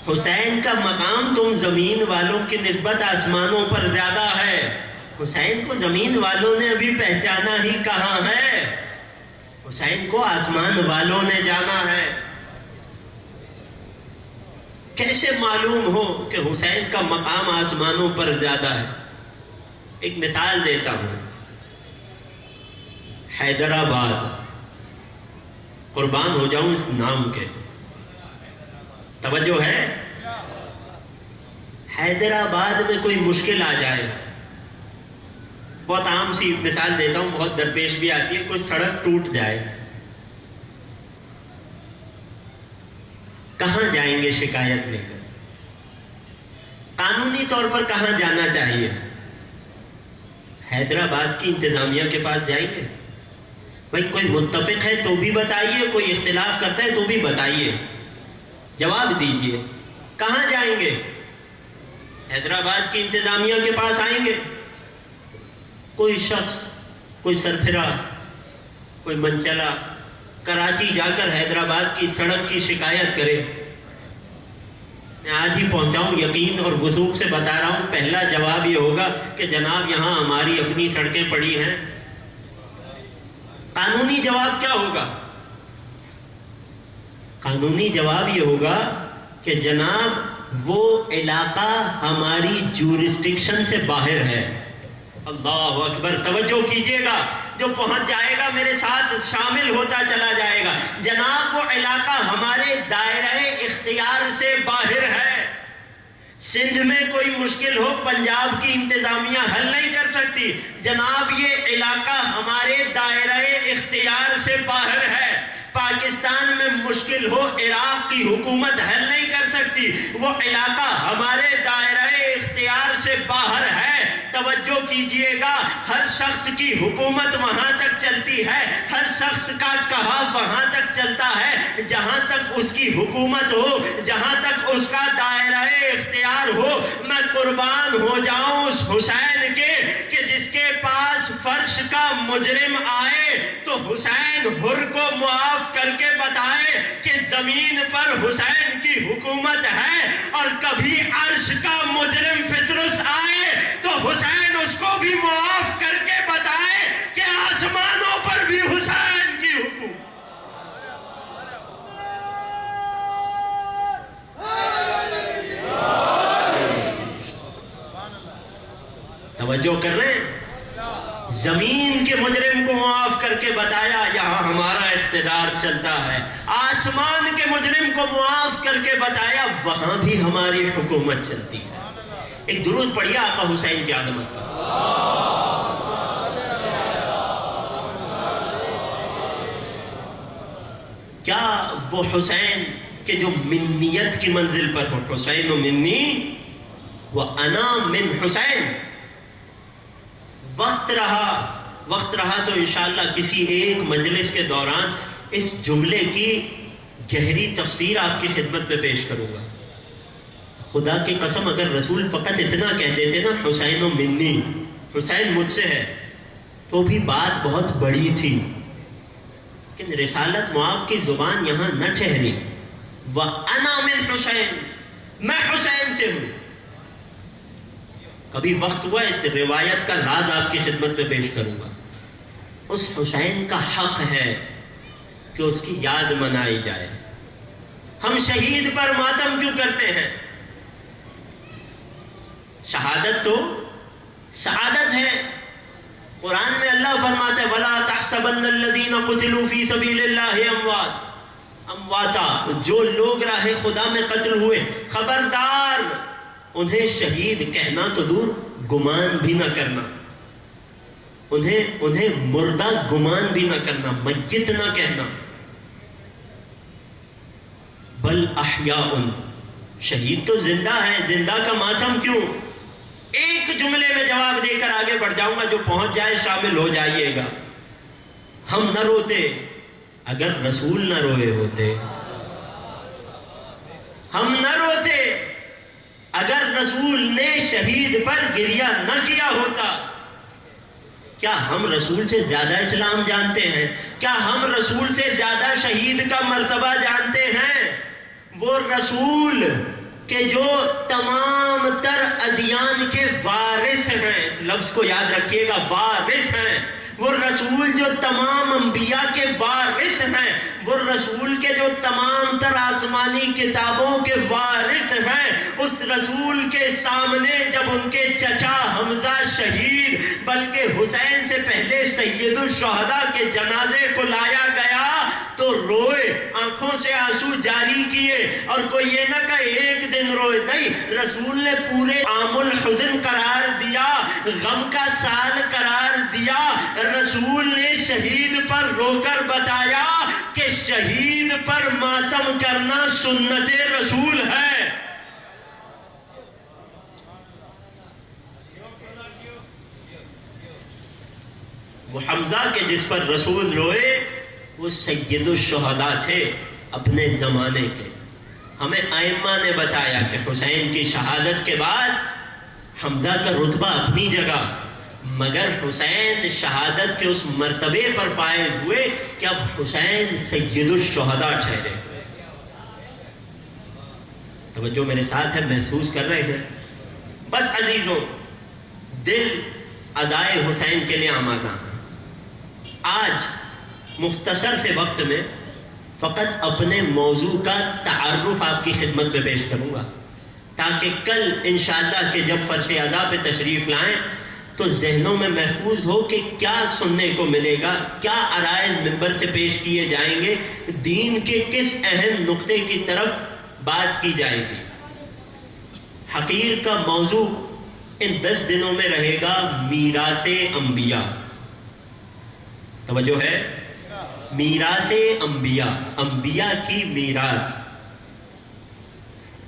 حسین کا مقام تم زمین والوں کی نسبت آسمانوں پر زیادہ ہے. حسین کو زمین والوں نے ابھی پہچانا ہی کہاں ہے، حسین کو آسمان والوں نے جانا ہے. کیسے معلوم ہو کہ حسین کا مقام آسمانوں پر زیادہ ہے؟ ایک مثال دیتا ہوں. حیدرآباد، قربان ہو جاؤں اس نام کے، توجہ ہے؟ حیدرآباد میں کوئی مشکل آ جائے، بہت عام سی مثال دیتا ہوں، بہت درپیش بھی آتی ہے. کوئی سڑک ٹوٹ جائے، کہاں جائیں گے شکایت لے کر؟ قانونی طور پر کہاں جانا چاہیے؟ حیدرآباد کی انتظامیہ کے پاس جائیں گے. بھائی کوئی متفق ہے تو بھی بتائیے، کوئی اختلاف کرتا ہے تو بھی بتائیے، جواب دیجئے. کہاں جائیں گے؟ حیدرآباد کی انتظامیہ کے پاس آئیں گے؟ کوئی شخص، کوئی سرپھرا، کوئی منچلا کراچی جا کر حیدرآباد کی سڑک کی شکایت کرے، میں آج ہی پہنچاؤں، یقین اور وثوق سے بتا رہا ہوں، پہلا جواب یہ ہوگا کہ جناب یہاں ہماری اپنی سڑکیں پڑی ہیں۔ قانونی جواب کیا ہوگا؟ قانونی جواب یہ ہوگا کہ جناب وہ علاقہ ہماری جورسڈکشن سے باہر ہے۔ اللہ اکبر، توجہ کیجئے گا، جو پہنچ جائے گا میرے ساتھ شامل ہوتا چلا جائے گا۔ جناب وہ علاقہ ہمارے دائرہ اختیار سے باہر ہے۔ سندھ میں کوئی مشکل ہو پنجاب کی انتظامیہ حل نہیں کر سکتی، جناب یہ علاقہ ہمارے دائرہ اختیار سے باہر ہے۔ پاکستان میں مشکل ہو عراق کی حکومت حل نہیں کر سکتی، وہ علاقہ ہمارے دائرہ اختیار سے باہر ہے۔ توجہ کیجئے گا، ہر شخص کی حکومت وہاں تک چلتی ہے، ہر شخص کا کہا وہاں تک چلتا ہے جہاں تک اس کی حکومت ہو، جہاں تک اس کا دائرہ اختیار ہو۔ میں قربان ہو جاؤں اس حسین کے کہ جس کے پاس فرش کا مجرم آئے تو حسین حر کو معاف کر کے بتائے کہ زمین پر حسین کی حکومت ہے، اور کبھی عرش کا مجرم فطرس آئے تو حسین اس کو بھی معاف کر کے بتائے کہ آسمانوں پر بھی حسین کی حکومت۔ توجہ کر رہے ہیں؟ زمین کے مجرم کو معاف کر کے بتایا یہاں ہمارا اقتدار چلتا ہے، آسمان کے مجرم کو معاف کر کے بتایا وہاں بھی ہماری حکومت چلتی ہے۔ ایک درود پڑھیے آقا حسین کی عظمت کا۔ کیا وہ حسین کہ جو منیت کی منزل پر ہو، حسین منی وانا من حسین، وقت رہا تو انشاءاللہ کسی ایک مجلس کے دوران اس جملے کی گہری تفسیر آپ کی خدمت میں پیش کروں گا۔ خدا کی قسم اگر رسول فقط اتنا کہہ دیتے نا حسین و منی، حسین مجھ سے ہے، تو بھی بات بہت بڑی تھی، لیکن رسالت معاب کی زبان یہاں نہ ٹھہری۔ وَأَنَا مِنْ حسین، میں حسین سے ہوں۔ کبھی وقت ہوا اس روایت کا راز آپ کی خدمت میں پیش کروں گا۔ اس حسین کا حق ہے کہ اس کی یاد منائی جائے۔ ہم شہید پر ماتم کیوں کرتے ہیں؟ شہادت تو سعادت ہے۔ قرآن میں اللہ فرماتا ہے وَلَا تَحْسَبَنَّ الَّذِينَ قُتِلُوا فِي سَبِيلِ اللَّهِ أَمْوَاتًا، جو لوگ راہ خدا میں قتل ہوئے، خبردار انہیں شہید کہنا تو دور، گمان بھی نہ کرنا، انہیں مردہ گمان بھی نہ کرنا، میت نہ کہنا، بل احیاء، شہید تو زندہ ہے، زندہ کا ماتم کیوں؟ ایک جملے میں جواب دے کر آگے بڑھ جاؤں گا، جو پہنچ جائے شامل ہو جائیے گا۔ ہم نہ روتے اگر رسول نہ روئے ہوتے، ہم نہ روتے اگر رسول نے شہید پر گریہ نہ کیا ہوتا۔ کیا ہم رسول سے زیادہ اسلام جانتے ہیں؟ کیا ہم رسول سے زیادہ شہید کا مرتبہ جانتے ہیں؟ وہ رسول کہ جو تمام تر ادیان کے وارث ہیں، اس لفظ کو یاد رکھیے گا، وارث ہیں۔ وہ رسول جو تمام انبیاء کے وارث ہیں، وہ رسول کے جو تمام تر آسمانی کتابوں کے وارث ہیں، اس رسول کے سامنے جب ان کے چچا حمزہ شہید بلکہ حسین سے پہلے سید الشہداء کے جنازے کو لایا گیا تو روئے، آنکھوں سے آنسو جاری کیے، اور کوئی یہ نہ کہ ایک دن روئے، نہیں، رسول نے پورے عام الحزن قرار دیا، غم کا سال قرار دیا۔ رسول نے شہید پر رو کر بتایا کہ شہید پر ماتم کرنا سنت رسول ہے۔ وہ حمزہ کے جس پر رسول روئے وہ سید الشہداء تھے اپنے زمانے کے۔ ہمیں ائمہ نے بتایا کہ حسین کی شہادت کے بعد حمزہ کا رتبہ اپنی جگہ، مگر حسین شہادت کے اس مرتبے پر فائز ہوئے کہ اب حسین سید الشہداء ٹھہرے۔ توجہ میرے ساتھ ہے، محسوس کر رہے ہیں؟ بس عزیزوں، دل عزائے حسین کے لیے آمادہ ہیں۔ آج مختصر سے وقت میں فقط اپنے موضوع کا تعارف آپ کی خدمت میں پیش کروں گا، تاکہ کل انشاءاللہ کہ جب فرش عزا پہ تشریف لائیں تو ذہنوں میں محفوظ ہو کہ کیا سننے کو ملے گا، کیا عرائض منبر سے پیش کیے جائیں گے، دین کے کس اہم نقطے کی طرف بات کی جائے گی۔ حقیر کا موضوع ان 10 دنوں میں رہے گا میراث انبیاء۔ توجہ ہے، میراث انبیاء، انبیاء کی میراث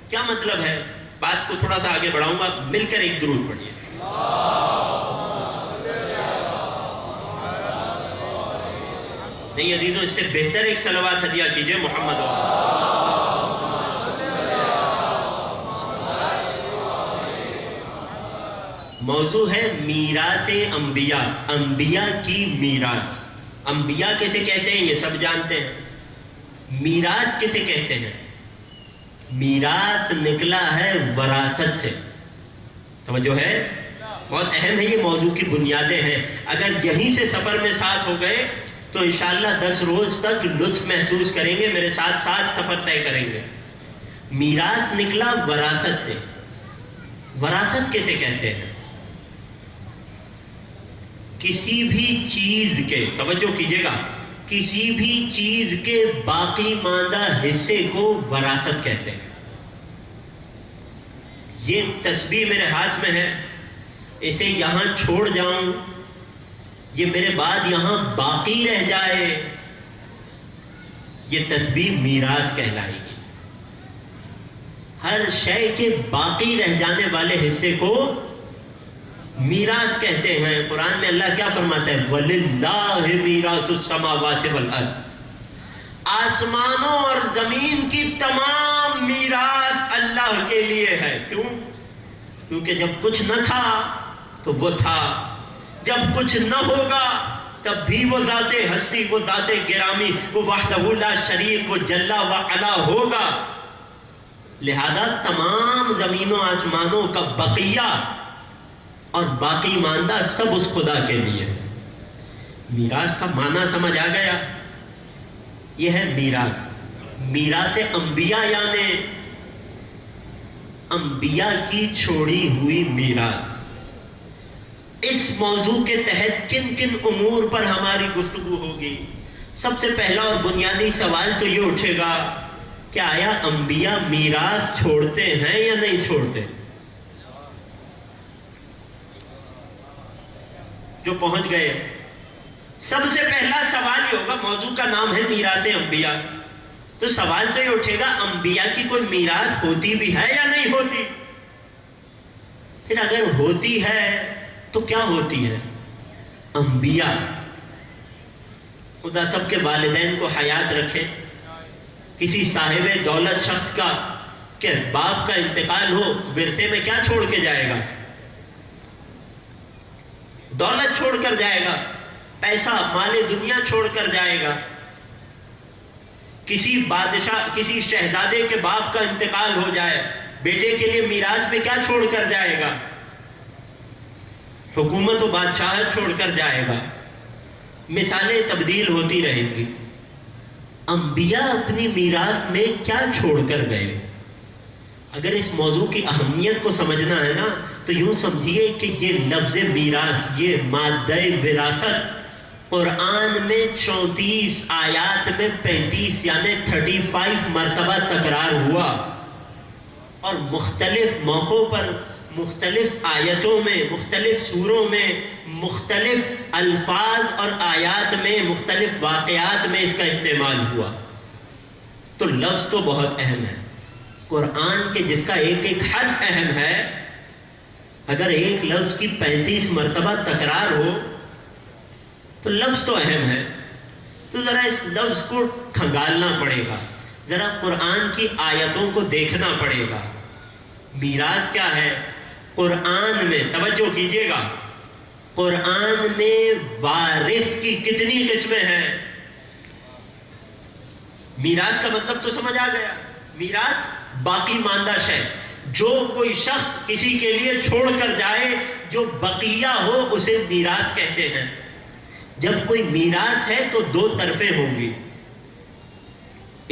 کیا مطلب ہے؟ بات کو تھوڑا سا آگے بڑھاؤں گا، مل کر ایک درود پڑھیے۔ نہیں عزیزوں، اس سے بہتر ایک صلوات ہدیہ کیجئے محمد۔ موضوع ہے میراث انبیاء، انبیاء کی میراث۔ انبیاء کسے کہتے ہیں یہ سب جانتے ہیں، میراث کسے کہتے ہیں؟ میراث نکلا ہے وراثت سے۔ توجہ ہے، بہت اہم ہے، یہ موضوع کی بنیادیں ہیں۔ اگر یہیں سے سفر میں ساتھ ہو گئے تو انشاءاللہ 10 روز تک لطف محسوس کریں گے، میرے ساتھ ساتھ سفر طے کریں گے۔ میراث نکلا وراثت سے۔ وراثت کسے کہتے ہیں؟ کسی بھی چیز کے، توجہ کیجئے گا، کسی بھی چیز کے باقی ماندہ حصے کو وراثت کہتے ہیں۔ یہ تسبیح میرے ہاتھ میں ہے، اسے یہاں چھوڑ جاؤں، یہ میرے بعد یہاں باقی رہ جائے، یہ تسبیح میراث کہلائے گی۔ ہر شے کے باقی رہ جانے والے حصے کو میراث کہتے ہیں۔ قرآن میں اللہ کیا فرماتا ہے؟ وَلِلَّهِ مِيرَاثُ السَّمَاوَاتِ وَالْأَرْضِ، آسمانوں اور زمین کی تمام میراث اللہ کے لیے ہے۔ کیوں؟ کیونکہ جب کچھ نہ تھا تو وہ تھا، جب کچھ نہ ہوگا تب بھی وہ ذات ہستی، وہ ذات گرامی، وہ وحدہ لا شریک، وہ جلا و علا ہوگا۔ لہذا تمام زمینوں آسمانوں کا بقیہ اور باقی ماندہ سب اس خدا کے لیے۔ میراث کا معنی سمجھ آ گیا؟ یہ ہے میراث۔ میراث انبیاء یعنی انبیاء کی چھوڑی ہوئی میراث۔ اس موضوع کے تحت کن کن امور پر ہماری گفتگو ہوگی؟ سب سے پہلا اور بنیادی سوال تو یہ اٹھے گا کہ آیا انبیاء میراث چھوڑتے ہیں یا نہیں چھوڑتے؟ جو پہنچ گئے، سب سے پہلا سوال یہ ہوگا، موضوع کا نام ہے میراث انبیاء، تو سوال تو یہ اٹھے گا انبیاء کی کوئی میراث ہوتی بھی ہے یا نہیں ہوتی؟ پھر اگر ہوتی ہے تو کیا ہوتی ہے؟ انبیاء، خدا سب کے والدین کو حیات رکھے، کسی صاحب دولت شخص کا کہ باپ کا انتقال ہو، ورثے میں کیا چھوڑ کے جائے گا؟ دولت چھوڑ کر جائے گا، پیسہ مال دنیا چھوڑ کر جائے گا۔ کسی بادشاہ، کسی شہزادے کے باپ کا انتقال ہو جائے، بیٹے کے لیے میراث میں کیا چھوڑ کر جائے گا؟ حکومت و بادشاہت چھوڑ کر جائے گا۔ مثالیں تبدیل ہوتی رہیں گی۔ انبیاء اپنی میراث میں کیا چھوڑ کر گئے؟ اگر اس موضوع کی اہمیت کو سمجھنا ہے نا تو یوں سمجھیے کہ یہ لفظ میراث، یہ مادہ وراثت قرآن میں 34 آیات میں 35 یعنی 35 مرتبہ تکرار ہوا، اور مختلف موقعوں پر، مختلف آیتوں میں، مختلف سوروں میں، مختلف الفاظ اور آیات میں، مختلف واقعات میں اس کا استعمال ہوا۔ تو لفظ تو بہت اہم ہے۔ قرآن کے جس کا ایک ایک حرف اہم ہے، اگر ایک لفظ کی 35 مرتبہ تکرار ہو تو لفظ تو اہم ہے، تو ذرا اس لفظ کو کھنگالنا پڑے گا، ذرا قرآن کی آیتوں کو دیکھنا پڑے گا. میراث کیا ہے؟ قرآن میں توجہ کیجئے گا، قرآن میں وارث کی کتنی قسمیں ہیں؟ میراث کا مطلب تو سمجھ آ گیا. میراث باقی ماندہ شے، جو کوئی شخص کسی کے لیے چھوڑ کر جائے جو بقیہ ہو اسے میراث کہتے ہیں. جب کوئی میراث ہے تو دو طرفیں ہوں گی،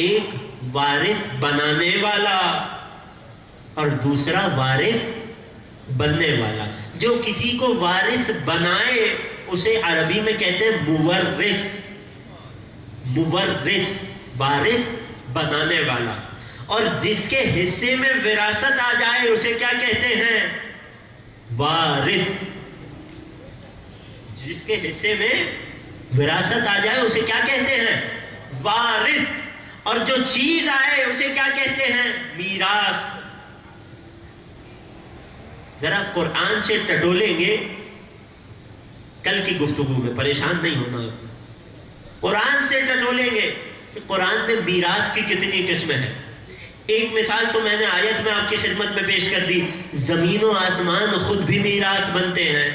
ایک وارث بنانے والا اور دوسرا وارث بننے والا. جو کسی کو وارث بنائے اسے عربی میں کہتے ہیں مورث. مورث وارث بنانے والا. اور جس کے حصے میں وراثت آ جائے اسے کیا کہتے ہیں؟ وارث. جس کے حصے میں وراثت آ جائے اسے کیا کہتے ہیں؟ وارث. اور جو چیز آئے اسے کیا کہتے ہیں؟ میراث. ذرا قرآن سے ٹٹولیں گے کل کی گفتگو میں، پریشان نہیں ہونا. قرآن سے ٹٹولیں گے کہ قرآن میں میراث کی کتنی قسمیں ہیں. ایک مثال تو میں نے آیت میں آپ کی خدمت میں پیش کر دی، زمین و آسمان خود بھی میراث بنتے ہیں.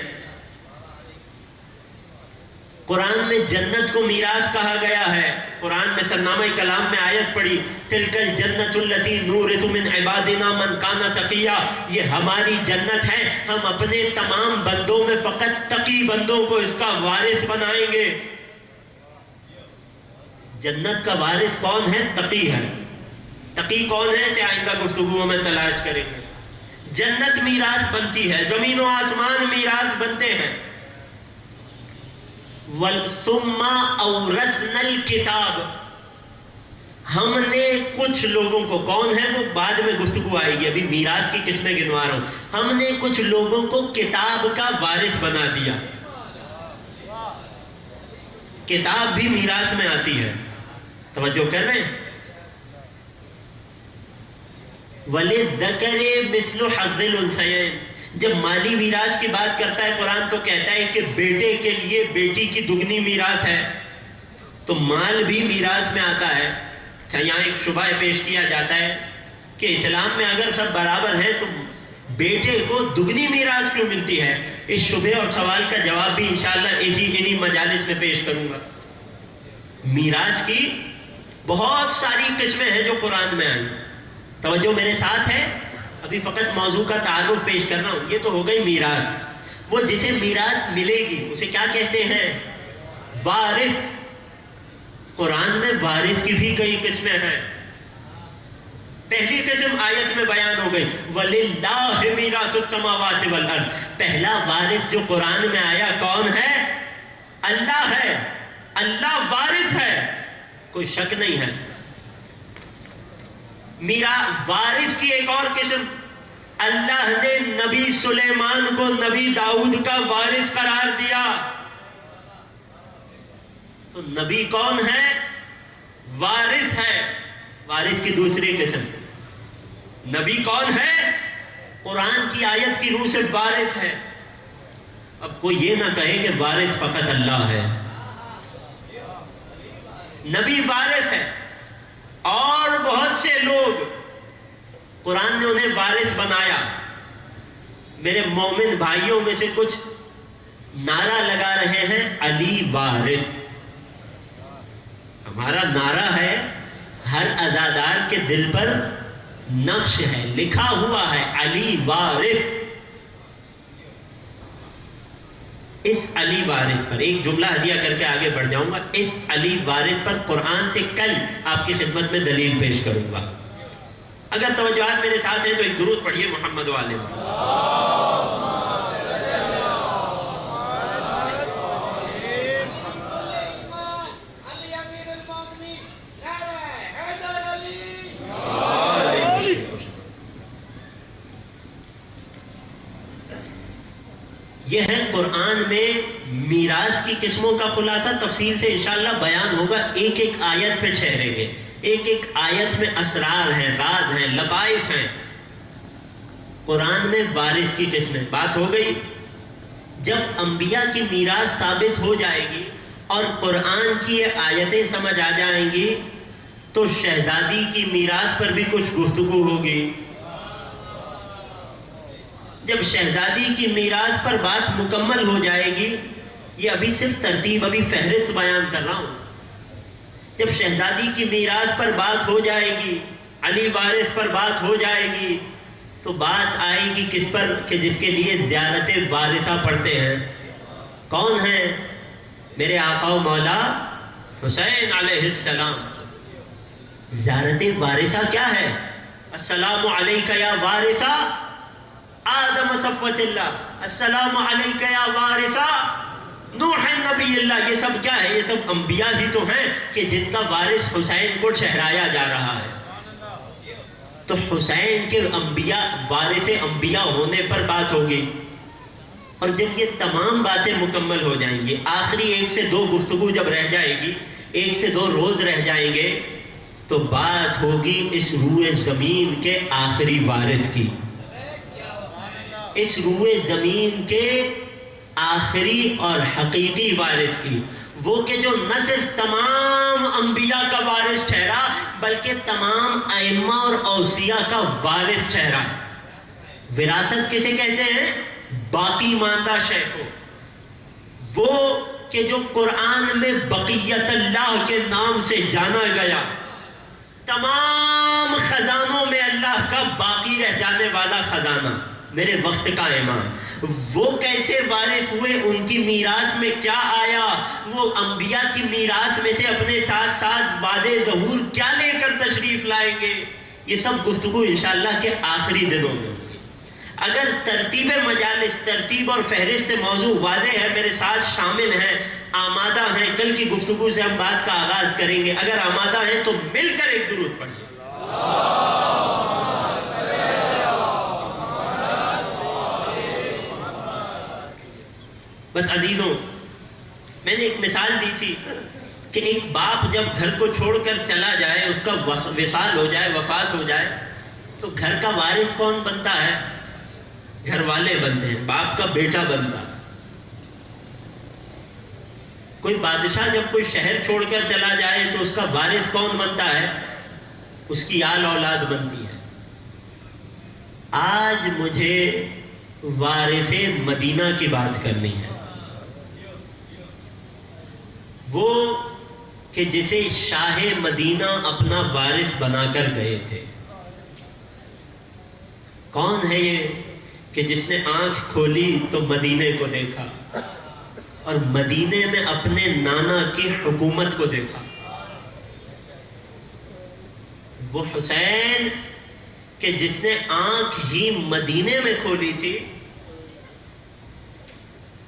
قرآن میں جنت کو میراث کہا گیا ہے. قرآن میں سرنامہ کلام میں آیت پڑھی، تلک الجنت التی نورث من عبادنا من کان تقیا. یہ ہماری جنت ہے، ہم اپنے تمام بندوں میں فقط تقی بندوں کو اس کا وارث بنائیں گے. جنت کا وارث کون ہے؟ تقی ہے. تقی کون ہے اسے آئندہ گفتگو میں تلاش کریں گے. جنت میراث بنتی ہے، زمین و آسمان میراث بنتے ہیں. ثم اورثنا الکتاب. ہم نے کچھ لوگوں کو، کون ہے وہ بعد میں گفتگو آئے گی، ابھی میراث کی قسمیں گنوا رہا ہوں. ہم نے کچھ لوگوں کو کتاب کا وارث بنا دیا. کتاب بھی میراث میں آتی ہے، توجہ کر رہے ہیں. وَلِلذَّكَرِ مِثْلُ حَظِّ الْأُنثَيَيْنِ. جب مالی میراث کی بات کرتا ہے قرآن تو کہتا ہے کہ بیٹے کے لیے بیٹی کی دگنی میراث ہے. تو مال بھی میراث میں آتا ہے. اچھا، یہاں ایک شبہ پیش کیا جاتا ہے کہ اسلام میں اگر سب برابر ہیں تو بیٹے کو دگنی میراث کیوں ملتی ہے؟ اس شبہ اور سوال کا جواب بھی انشاءاللہ انہی مجالس میں پیش کروں گا. میراث کی بہت ساری قسمیں ہیں جو قرآن میں آئی. توجہ میرے ساتھ ہے، ابھی فقط موضوع کا تعارف پیش کر رہا ہوں. یہ تو ہو گئی میراث. وہ جسے میراث ملے گی اسے کیا کہتے ہیں؟ وارث. قرآن میں وارث کی بھی کئی قسمیں ہیں. پہلی قسم آیت میں بیان ہو گئی، وَلِلَّهِ مِيرَاثُ السَّمَاوَاتِ وَالْأَرْضِ. پہلا وارث جو قرآن میں آیا کون ہے؟ اللہ ہے. اللہ وارث ہے، کوئی شک نہیں ہے. میرا وارث کی ایک اور قسم، اللہ نے نبی سلیمان کو نبی داؤد کا وارث قرار دیا. تو نبی کون ہے؟ وارث ہے. وارث کی دوسری قسم، نبی کون ہے؟ قرآن کی آیت کی روح سے وارث ہے. اب کوئی یہ نہ کہے کہ وارث فقط اللہ ہے. نبی وارث ہے، اور بہت سے لوگ قرآن نے انہیں وارث بنایا. میرے مومن بھائیوں میں سے کچھ نعرہ لگا رہے ہیں علی وارث. ہمارا نعرہ ہے، ہر عزادار کے دل پر نقش ہے، لکھا ہوا ہے علی وارث. اس علی وارث پر ایک جملہ ہدیہ کر کے آگے بڑھ جاؤں گا. اس علی وارث پر قرآن سے کل آپ کی خدمت میں دلیل پیش کروں گا. اگر توجہات میرے ساتھ ہیں تو ایک درود پڑھیے محمد و آل محمد. یہ ہے قرآن میں میراث کی قسموں کا خلاصہ. تفصیل سے انشاءاللہ بیان ہوگا، ایک ایک آیت پہ ٹھہریں گے. ایک ایک آیت میں اسرار ہیں، راز ہیں، لطائف ہیں. قرآن میں وارث کی قسمیں بات ہو گئی. جب انبیاء کی میراث ثابت ہو جائے گی اور قرآن کی یہ آیتیں سمجھ آ جائیں گی تو شہزادی کی میراث پر بھی کچھ گفتگو ہوگی. جب شہزادی کی میراث پر بات مکمل ہو جائے گی، یہ ابھی صرف ترتیب، ابھی فہرست بیان کر رہا ہوں. جب شہزادی کی میراث پر بات ہو جائے گی، علی وارث پر بات ہو جائے گی، تو بات آئے گی کس پر کہ جس کے لیے زیارت وارثہ پڑھتے ہیں. کون ہیں؟ میرے آقا و مولا حسین علیہ السلام. زیارت وارثہ کیا ہے؟ السلام علیکہ یا وارثہ آدم صفوت اللہ، السلام علیکہ یا وارثہ نوح نبی اللہ. یہ سب کیا ہے؟ یہ سب انبیاء ہی تو ہیں کہ جن کا وارث حسین کو ٹھہرایا جا رہا ہے. تو حسین کے انبیاء، وارث انبیاء ہونے پر بات ہوگی. اور جب یہ تمام باتیں مکمل ہو جائیں گی، آخری 1 سے 2 گفتگو جب رہ جائے گی، 1 سے 2 روز رہ جائیں گے، تو بات ہوگی اس روئے زمین کے آخری وارث کی. اس روئے زمین کے آخری اور حقیقی وارث کی. وہ کہ جو نہ صرف تمام انبیاء کا وارث ٹھہرا بلکہ تمام ائمہ اور اوصیاء کا وارث ٹھہرا. وراثت کسے کہتے ہیں؟ باقی ماندہ شے کو. وہ کہ جو قرآن میں بقیت اللہ کے نام سے جانا گیا، تمام خزانوں میں اللہ کا باقی رہ جانے والا خزانہ، میرے وقت کا امام. وہ کیسے وارث ہوئے؟ ان کی میراث میں کیا آیا؟ وہ انبیاء کی میراث میں سے اپنے ساتھ ساتھ وعدے ظہور کیا لے کر تشریف لائیں گے؟ یہ سب گفتگو انشاءاللہ کے آخری دنوں میں ہوگی. اگر ترتیب مجالس، ترتیب اور فہرست موضوع واضح ہے، میرے ساتھ شامل ہیں، آمادہ ہیں، کل کی گفتگو سے ہم بات کا آغاز کریں گے. اگر آمادہ ہیں تو مل کر ایک درود پڑھیے. بس عزیزوں، میں نے ایک مثال دی تھی کہ ایک باپ جب گھر کو چھوڑ کر چلا جائے، اس کا وصال ہو جائے، وفات ہو جائے، تو گھر کا وارث کون بنتا ہے؟ گھر والے بنتے ہیں، باپ کا بیٹا بنتا. کوئی بادشاہ جب کوئی شہر چھوڑ کر چلا جائے تو اس کا وارث کون بنتا ہے؟ اس کی آل اولاد بنتی ہے. آج مجھے وارث مدینہ کی بات کرنی ہے. وہ کہ جسے شاہ مدینہ اپنا وارث بنا کر گئے تھے. کون ہے یہ کہ جس نے آنکھ کھولی تو مدینے کو دیکھا اور مدینے میں اپنے نانا کی حکومت کو دیکھا؟ وہ حسین کہ جس نے آنکھ ہی مدینے میں کھولی تھی،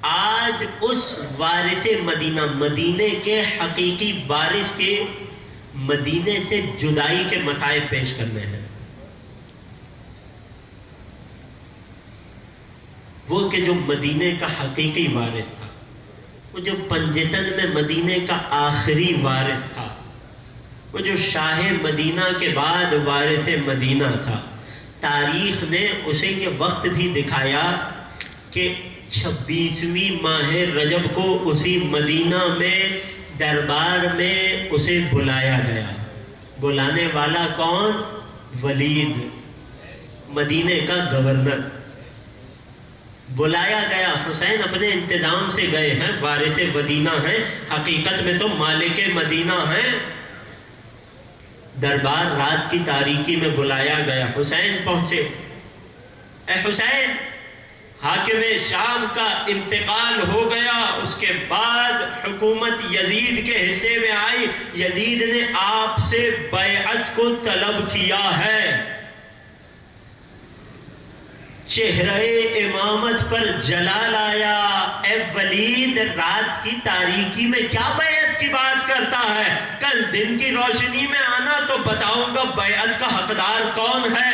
آج اس وارث مدینہ، مدینے کے حقیقی وارث کے مدینے سے جدائی کے مصائب پیش کرنے ہیں. وہ کہ جو مدینے کا حقیقی وارث تھا، وہ جو پنجتن میں مدینے کا آخری وارث تھا، وہ جو شاہ مدینہ کے بعد وارث مدینہ تھا. تاریخ نے اسے یہ وقت بھی دکھایا کہ 26ویں ماہ رجب کو اسی مدینہ میں دربار میں اسے بلایا گیا. بلانے والا کون؟ ولید، مدینے کا گورنر. بلایا گیا. حسین اپنے انتظام سے گئے ہیں، وارث مدینہ ہیں، حقیقت میں تو مالک مدینہ ہیں. دربار رات کی تاریکی میں بلایا گیا. حسین پہنچے. اے حسین، حاکم شام کا انتقال ہو گیا، اس کے بعد حکومت یزید کے حصے میں آئی. یزید نے آپ سے بیعت کو طلب کیا ہے. چہرہ امامت پر جلال آیا. اے ولید، رات کی تاریکی میں کیا بیعت کی بات کرتا ہے؟ کل دن کی روشنی میں آنا تو بتاؤں گا بیعت کا حقدار کون ہے.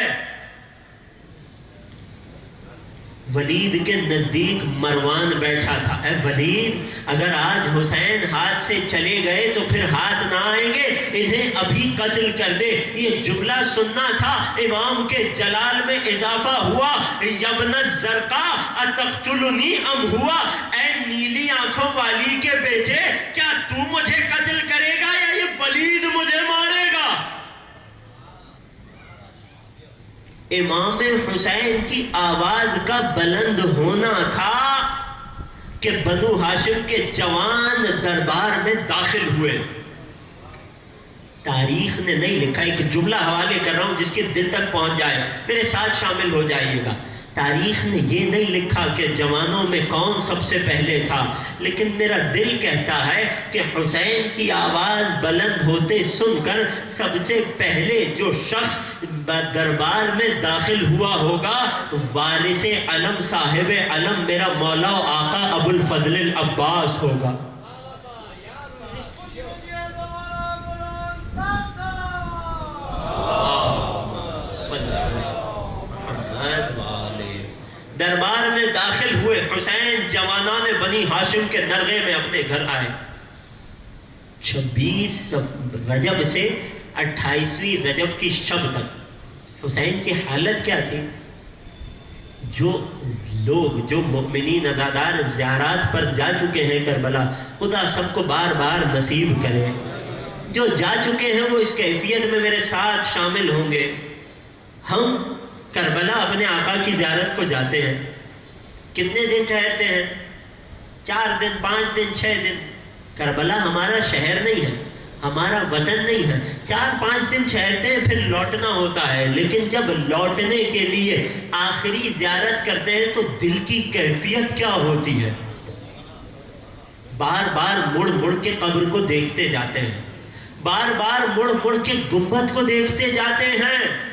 ولید کے نزدیک مروان بیٹھا تھا. اے ولید، اگر آج حسین ہاتھ سے چلے گئے تو پھر ہاتھ نہ آئیں گے، انہیں ابھی قتل کر دے. یہ جملہ سننا تھا. امام کے جلال میں اضافہ ہوا. یبن الزرقاء اتقتلنی ام ہوا، اے نیلی آنکھوں والی کے بیٹے، کیا تو مجھے قتل کرے گا یا یہ ولید مجھے مارے گا؟ امام حسین کی آواز کا بلند ہونا تھا کہ بنو ہاشم کے جوان دربار میں داخل ہوئے. تاریخ نے نہیں لکھا، ایک جملہ حوالے کر رہا ہوں جس کے دل تک پہنچ جائے، میرے ساتھ شامل ہو جائیے گا. تاریخ نے یہ نہیں لکھا کہ جوانوں میں کون سب سے پہلے تھا، لیکن میرا دل کہتا ہے کہ حسین کی آواز بلند ہوتے سن کر سب سے پہلے جو شخص دربار میں داخل ہوا ہوگا وارث علم صاحب علم میرا مولا و آقا ابو الفضل العباس ہوگا. دربار میں داخل ہوئے حسین، جوانان بنی ہاشم کے نرغے میں اپنے گھر آئے. 26 رجب سے 28ویں رجب کی شب تک حسین کی حالت کیا تھی؟ جو لوگ، جو مؤمنین عزادار زیارات پر جا چکے ہیں کربلا، خدا سب کو بار بار نصیب کرے. جو جا چکے ہیں وہ اس کیفیت میں میرے ساتھ شامل ہوں گے. ہم کربلا اپنے آقا کی زیارت کو جاتے ہیں، کتنے دن ٹھہرتے ہیں؟ 4 دن، 5 دن، 6 دن. کربلا ہمارا شہر نہیں ہے، ہمارا وطن نہیں ہے. 4-5 دن ٹھہرتے ہیں، پھر لوٹنا ہوتا ہے. لیکن جب لوٹنے کے لیے آخری زیارت کرتے ہیں تو دل کی کیفیت کیا ہوتی ہے؟ بار بار مڑ مڑ کے قبر کو دیکھتے جاتے ہیں، بار بار مڑ مڑ کے گنبد کو دیکھتے جاتے ہیں.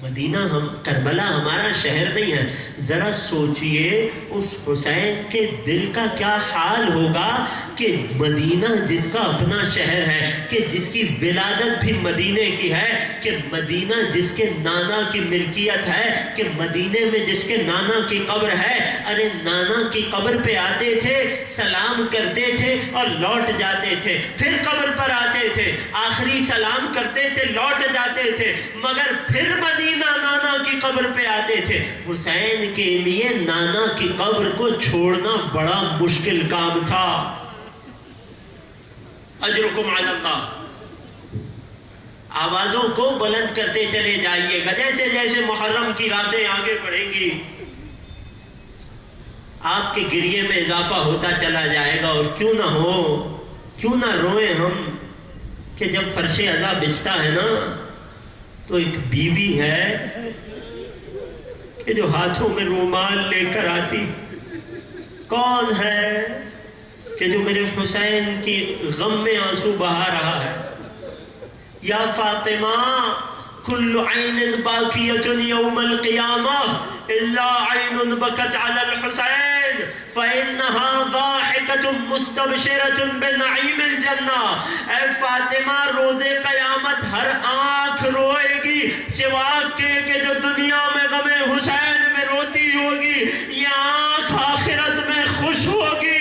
مدینہ کربلا ہمارا شہر نہیں ہے. ذرا سوچئے اس حسین کے دل کا کیا حال ہوگا کہ مدینہ جس کا اپنا شہر ہے، کہ جس کی ولادت بھی مدینے کی ہے، کہ مدینہ جس کے نانا کی ملکیت ہے، کہ مدینے میں جس کے نانا کی قبر ہے. ارے نانا کی قبر پہ آتے تھے، سلام کرتے تھے اور لوٹ جاتے تھے، پھر قبر پر آتے تھے، آخری سلام کرتے تھے، لوٹ جاتے تھے، مگر پھر مدینہ نانا کی قبر پہ آتے تھے. حسین کے لیے نانا کی قبر کو چھوڑنا بڑا مشکل کام تھا. اجرکم علی اللہ. آوازوں کو بلند کرتے چلے جائیے گا. جیسے جیسے محرم کی راتیں آگے بڑھیں گی آپ کے گریے میں اضافہ ہوتا چلا جائے گا. اور کیوں نہ ہو، کیوں نہ روئیں ہم کہ جب فرش عزا بچتا ہے نا تو ایک بیوی ہے کہ جو ہاتھوں میں رومال لے کر آتی. کون ہے کہ جو میرے حسین کی غم میں آنسو بہا رہا ہے؟ یا فاطمہ کل عین باکیۃ یوم القیامہ الا عین بکت علی الحسین فإنها ضاحکۃ مستبشرۃ بنعیم الجنہ. اے فاطمہ روز قیامت ہر آنکھ روئے گی سوا کہ جو دنیا میں غم حسین میں روتی ہوگی، یہ آنکھ آخرت میں خوش ہوگی.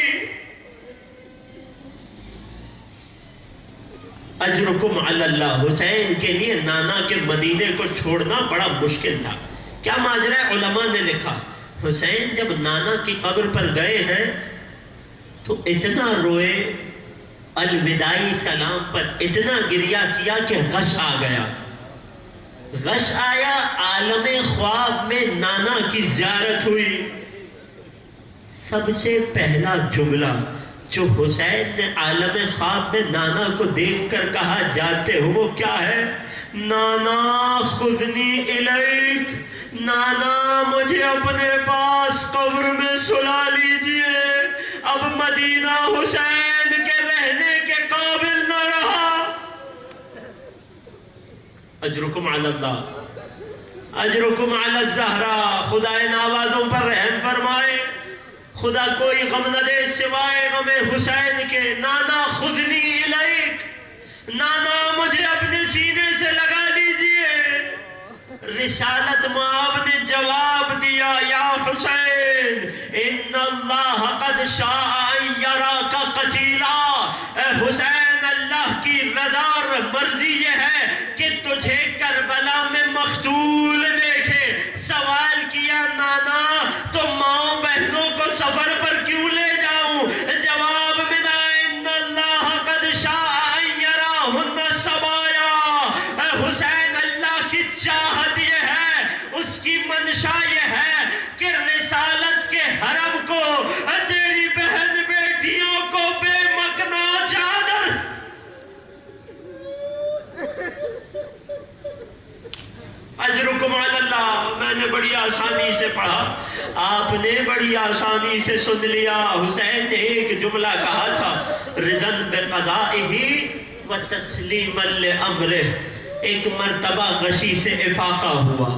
اجرکم علی اللہ. حسین کے لیے نانا کے مدینے کو چھوڑنا بڑا مشکل تھا. کیا ماجرا؟ علماء نے لکھا حسین جب نانا کی قبر پر گئے ہیں تو اتنا روئے، الوداعی سلام پر اتنا گریہ کیا کہ غش آ گیا. غش آیا، عالم خواب میں نانا کی زیارت ہوئی. سب سے پہلا جملہ جو حسین نے عالم خواب میں نانا کو دیکھ کر کہا جانتے ہو وہ کیا ہے؟ نانا خذنی الیک. نانا مجھے اپنے پاس قبر میں سلا لیجئے، اب مدینہ حسین کے رہنے کے قابل نہ رہا. اجرکم علی اللہ، اجرکم علی الزہرا. خدا ان آوازوں پر رحم فرمائے. خدا کوئی غم نہ دے سوائے غم حسین کے. نانا خذنی الیک، نانا مجھے اپنے سینے سے لگا لیجئے. رسالت مآب نے جواب دیا، یا حسین ان اللہ قد شاء ان یراک قتیلا. اے حسین اللہ کی رضا اور مرضی یہ ہے کہ تجھے کربلا میں مقتول دیکھے. سوال کیا نانا تو ماؤں بہنوں کو سفر پر کیوں لے جاؤں؟ جواب ملا ان اللہ قد شاء ان یراہن سبایا. اے حسین اللہ کی چاہت یہ ہے منشا یہ ہے کہ رسالت کے حرم کو تیری بہن بیٹیوں کو بے مکنا چادر اجرکم علی اللہ. میں نے بڑی آسانی سے پڑھا, آپ نے بڑی آسانی سے سن لیا. حسین نے ایک جملہ کہا تھا, رضن بقضائہ و تسلیما لامرہ. ایک مرتبہ غشی سے افاقہ ہوا,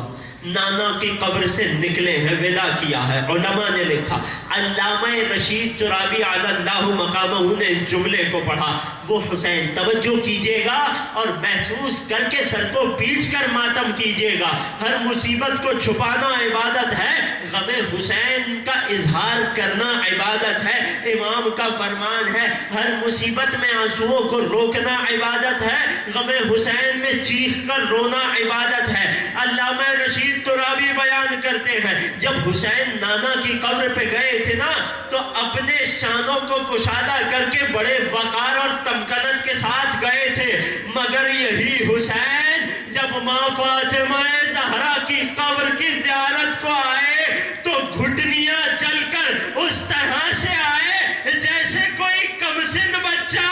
نانا کی قبر سے نکلے ہیں, ودا کیا ہے. علماء نے لکھا, علامہ رشید ترابی علی اللہ مقامہ نے اس جملے کو پڑھا. وہ حسین توجہ کیجئے گا اور محسوس کر کے سر کو پیٹ کر ماتم کیجئے گا. ہر مصیبت کو چھپانا عبادت ہے, غم حسین کا اظہار کرنا عبادت ہے. امام کا فرمان ہے, ہر مصیبت میں آنسوؤں کو روکنا عبادت ہے, غم حسین میں چیخ کر رونا عبادت ہے. علامہ رشید ترابی بیان کرتے ہیں, جب حسین نانا کی قبر پہ گئے تھے نا, تو اپنے شانوں کو کشادہ کر کے بڑے وقار اور تمکنت کے ساتھ گئے تھے. مگر یہی حسین جب ماں فاطمہ زہرا کی قبر کی زیارت کو آئے تو گھٹنیاں چل کر اس طرح سے آئے جیسے کوئی کمسن بچہ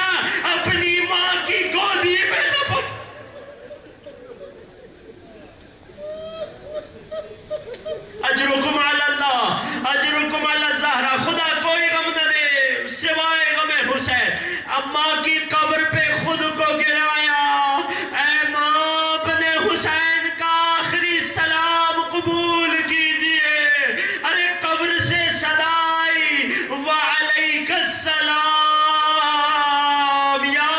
اپنی ماں کی گودی میں لپٹ. اجرکم علی اللہ, اجرکم علی زہرا. خدا کوئی غم نہ دے سوائے غم حسین. اماں کی قبر پہ خود کو گرایا, اے ماں اپنے حسین کا آخری سلام قبول کیجئے. ارے قبر سے صدا آئی, وعلیک السلام یا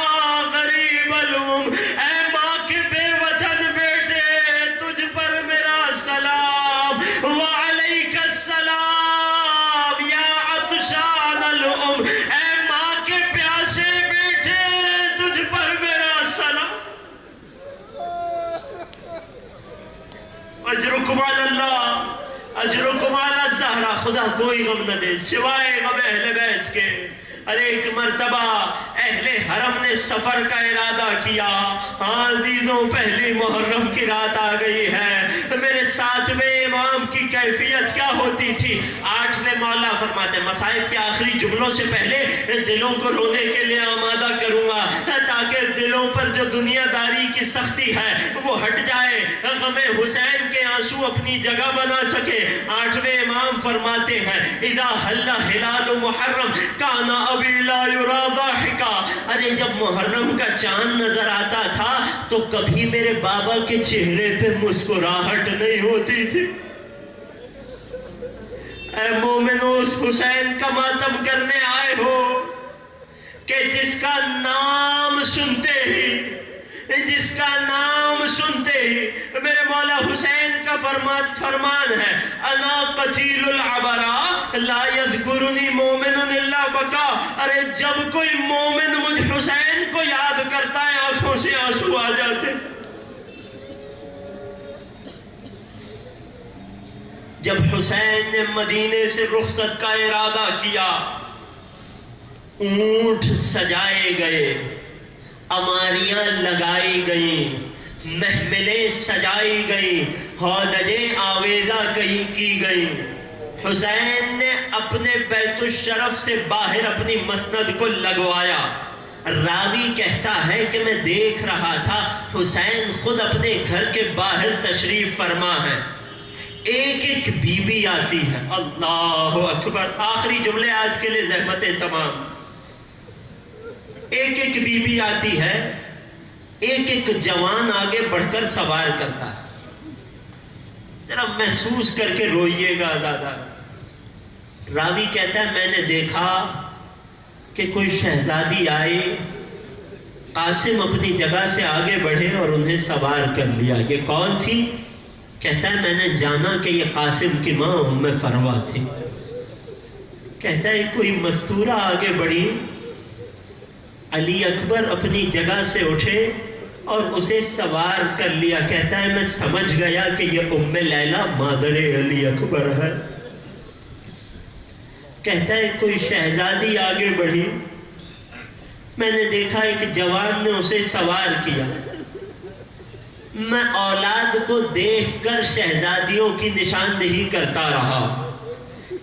غریب الام. اے ماں کے بے وطن بیٹے, تجھ پر میرا سلام. وعلیک السلام یا عطشان الام. اے ماں کے پیاسے بیٹے, تجھ پر میرا سلام. اجرکم علی اللہ, اجرکم علی الزہرا. خدا کوئی غم نہ دے سوائے غم اہل بیت کے. ارے ایک مرتبہ اہل حرم نے سفر کا ارادہ کیا. ہاں عزیزوں, پہلی محرم کی رات آ گئی ہے. میرے ساتویں امام کی کیفیت کیا ہوتی تھی؟ 8ویں مولا فرماتے ہیں, مصائب کے آخری جملوں سے پہلے دلوں کو رونے کے لیے آمادہ کروں گا تاکہ دلوں پر جو دنیا داری کی سختی ہے وہ ہٹ جائے, غم حسین کے آنسو اپنی جگہ بنا سکے. 8ویں امام فرماتے ہیں, اذا حل ہلال محرم کان ابی لا یرا ضاحکا. ارے جب محرم کا چاند نظر آتا تھا تو کبھی میرے بابا کے چہرے پہ مسکراہٹ نہیں ہوتی تھی. اے مومنو, اس حسین کا ماتم کرنے آئے ہو کہ جس کا نام سنتے ہی, جس کا نام سنتے ہی میرے مولا حسین کا فرمان ہے, انا قتیل العبرا لا یذکرنی مومن الا بکا. ارے جب کوئی مومن مجھ حسین کو یاد کرتا ہے آنکھوں سے آنسو آ جاتے. جب حسین نے مدینے سے رخصت کا ارادہ کیا, اونٹ سجائے گئے, اماریاں لگائی گئیں, محملیں سجائی گئیں, ہودجیں آویزہ کی گئیں. حسین نے اپنے بیت الشرف سے باہر اپنی مسند کو لگوایا. راوی کہتا ہے کہ میں دیکھ رہا تھا حسین خود اپنے گھر کے باہر تشریف فرما ہے. ایک ایک بی بی آتی ہے. اللہ اکبر. آخری جملے آج کے لیے زحمتیں تمام. ایک ایک بی بی آتی ہے, ایک ایک جوان آگے بڑھ کر سوار کرتا ہے. ذرا محسوس کر کے روئیے گا دادا. راوی کہتا ہے میں نے دیکھا کہ کوئی شہزادی آئی, قاسم اپنی جگہ سے آگے بڑھے اور انہیں سوار کر لیا. یہ کون تھی؟ کہتا ہے میں نے جانا کہ یہ قاسم کی ماں ام فروا تھی. کہتا ہے کوئی مستورہ آگے بڑھی, علی اکبر اپنی جگہ سے اٹھے اور اسے سوار کر لیا. کہتا ہے میں سمجھ گیا کہ یہ ام لیلا مادر علی اکبر ہے. کہتا ہے کوئی شہزادی آگے بڑھی, میں نے دیکھا ایک جوان نے اسے سوار کیا. میں اولاد کو دیکھ کر شہزادیوں کی نشاندہی کرتا رہا،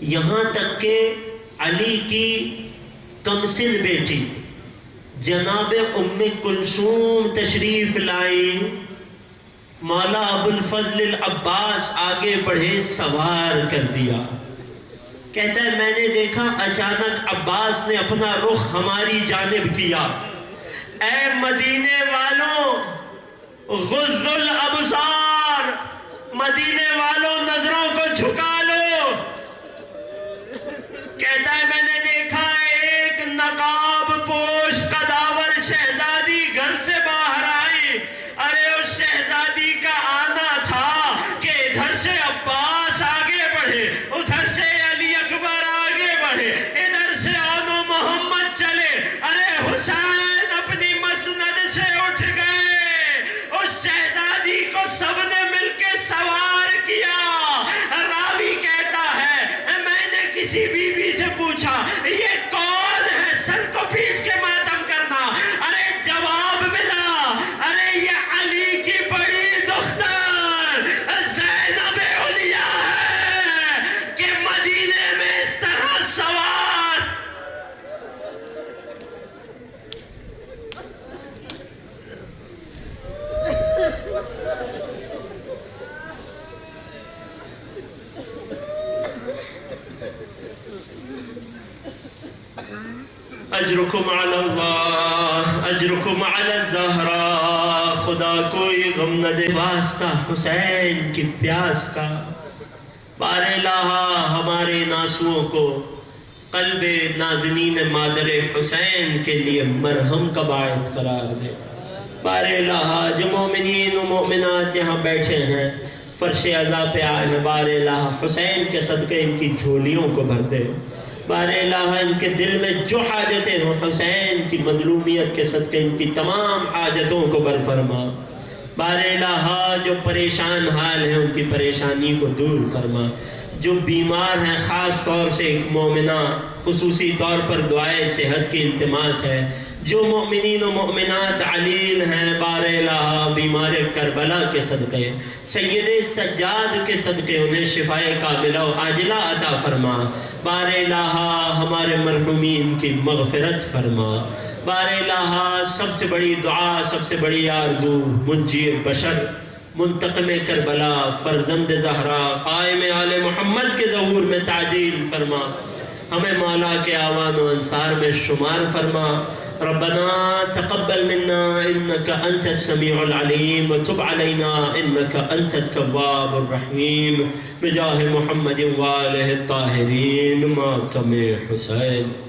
یہاں تک کہ علی کی کمسن بیٹی جناب ام کلثوم تشریف لائیں، مولا ابو الفضل العباس آگے بڑھے، سوار کر دیا۔ کہتا ہے میں نے دیکھا اچانک عباس نے اپنا رخ ہماری جانب کیا۔ اے مدینے والوں غضوا الابصار، مدینے والوں نظروں کو جھکا لو۔ کہتا ہے میں نے دیکھا ایک نقاب پوش قداور شہزادی گھر سے باہر آئی۔ ارے اس شہزادی کا آنا تھا کہ ادھر سے عباس آگے بڑھے، ادھر سے علی اکبر آگے بڑھے، ادھر سے آن محمد چلے۔ ارے حسین اپنی مسند سے اٹھ گئے، اس شہزادی کو سب نے مل کے سوار کیا۔ راوی کہتا ہے میں نے کسی بیوی سے پوچھا یہ کون ہے سر کو پیٹ کے ماتم کرنا؟ ارے جواب ملا، ارے یہ علی کی بڑی دختر زینب علیا ہے کہ مدینے میں اس طرح سوار۔ اجرکم علی اللہ، اجرکم علی الزہراء، خدا کوئی غم نہ دے واسطہ حسین کی پیاس کا۔ بار الہا ہمارے ناسوؤں کو قلب نازنین مادر حسین کے لیے مرہم کا باعث قرار دے۔ بار الہا جو مومنین و مومنات یہاں بیٹھے ہیں فرش عزا پہ آئے ہیں، بار الہا حسین کے صدقے ان کی جھولیوں کو بھر دے۔ بار الہا ان کے دل میں جو حاجتیں ہوں حسین کی مظلومیت کے صدقے ان کی تمام حاجتوں کو بر فرما۔ بار الہا جو پریشان حال ہیں ان کی پریشانی کو دور فرما۔ جو بیمار ہیں خاص طور سے ایک مومنہ خصوصی طور پر دعائے صحت کی التماس ہے۔ جو مؤمنین و مؤمنات علیل ہیں بار الہا بیمار کربلا کے صدقے، سید سجاد کے صدقے انہیں شفائے کاملہ و عاجلہ عطا فرما۔ بار الہا ہمارے مرحومین کی مغفرت فرما۔ بار الہا سب سے بڑی دعا، سب سے بڑی آرزو، منجی بشر، منتقم کربلا، فرزند زہرا، قائم آل محمد کے ظہور میں تعجیل فرما۔ ہمیں مولا کے اعوان و انصار میں شمار فرما۔ ربنا تقبل منا انك انت السميع العليم وتب علينا انك انت التواب الرحيم بجاه محمد وآله الطاهرين ماتم حسين۔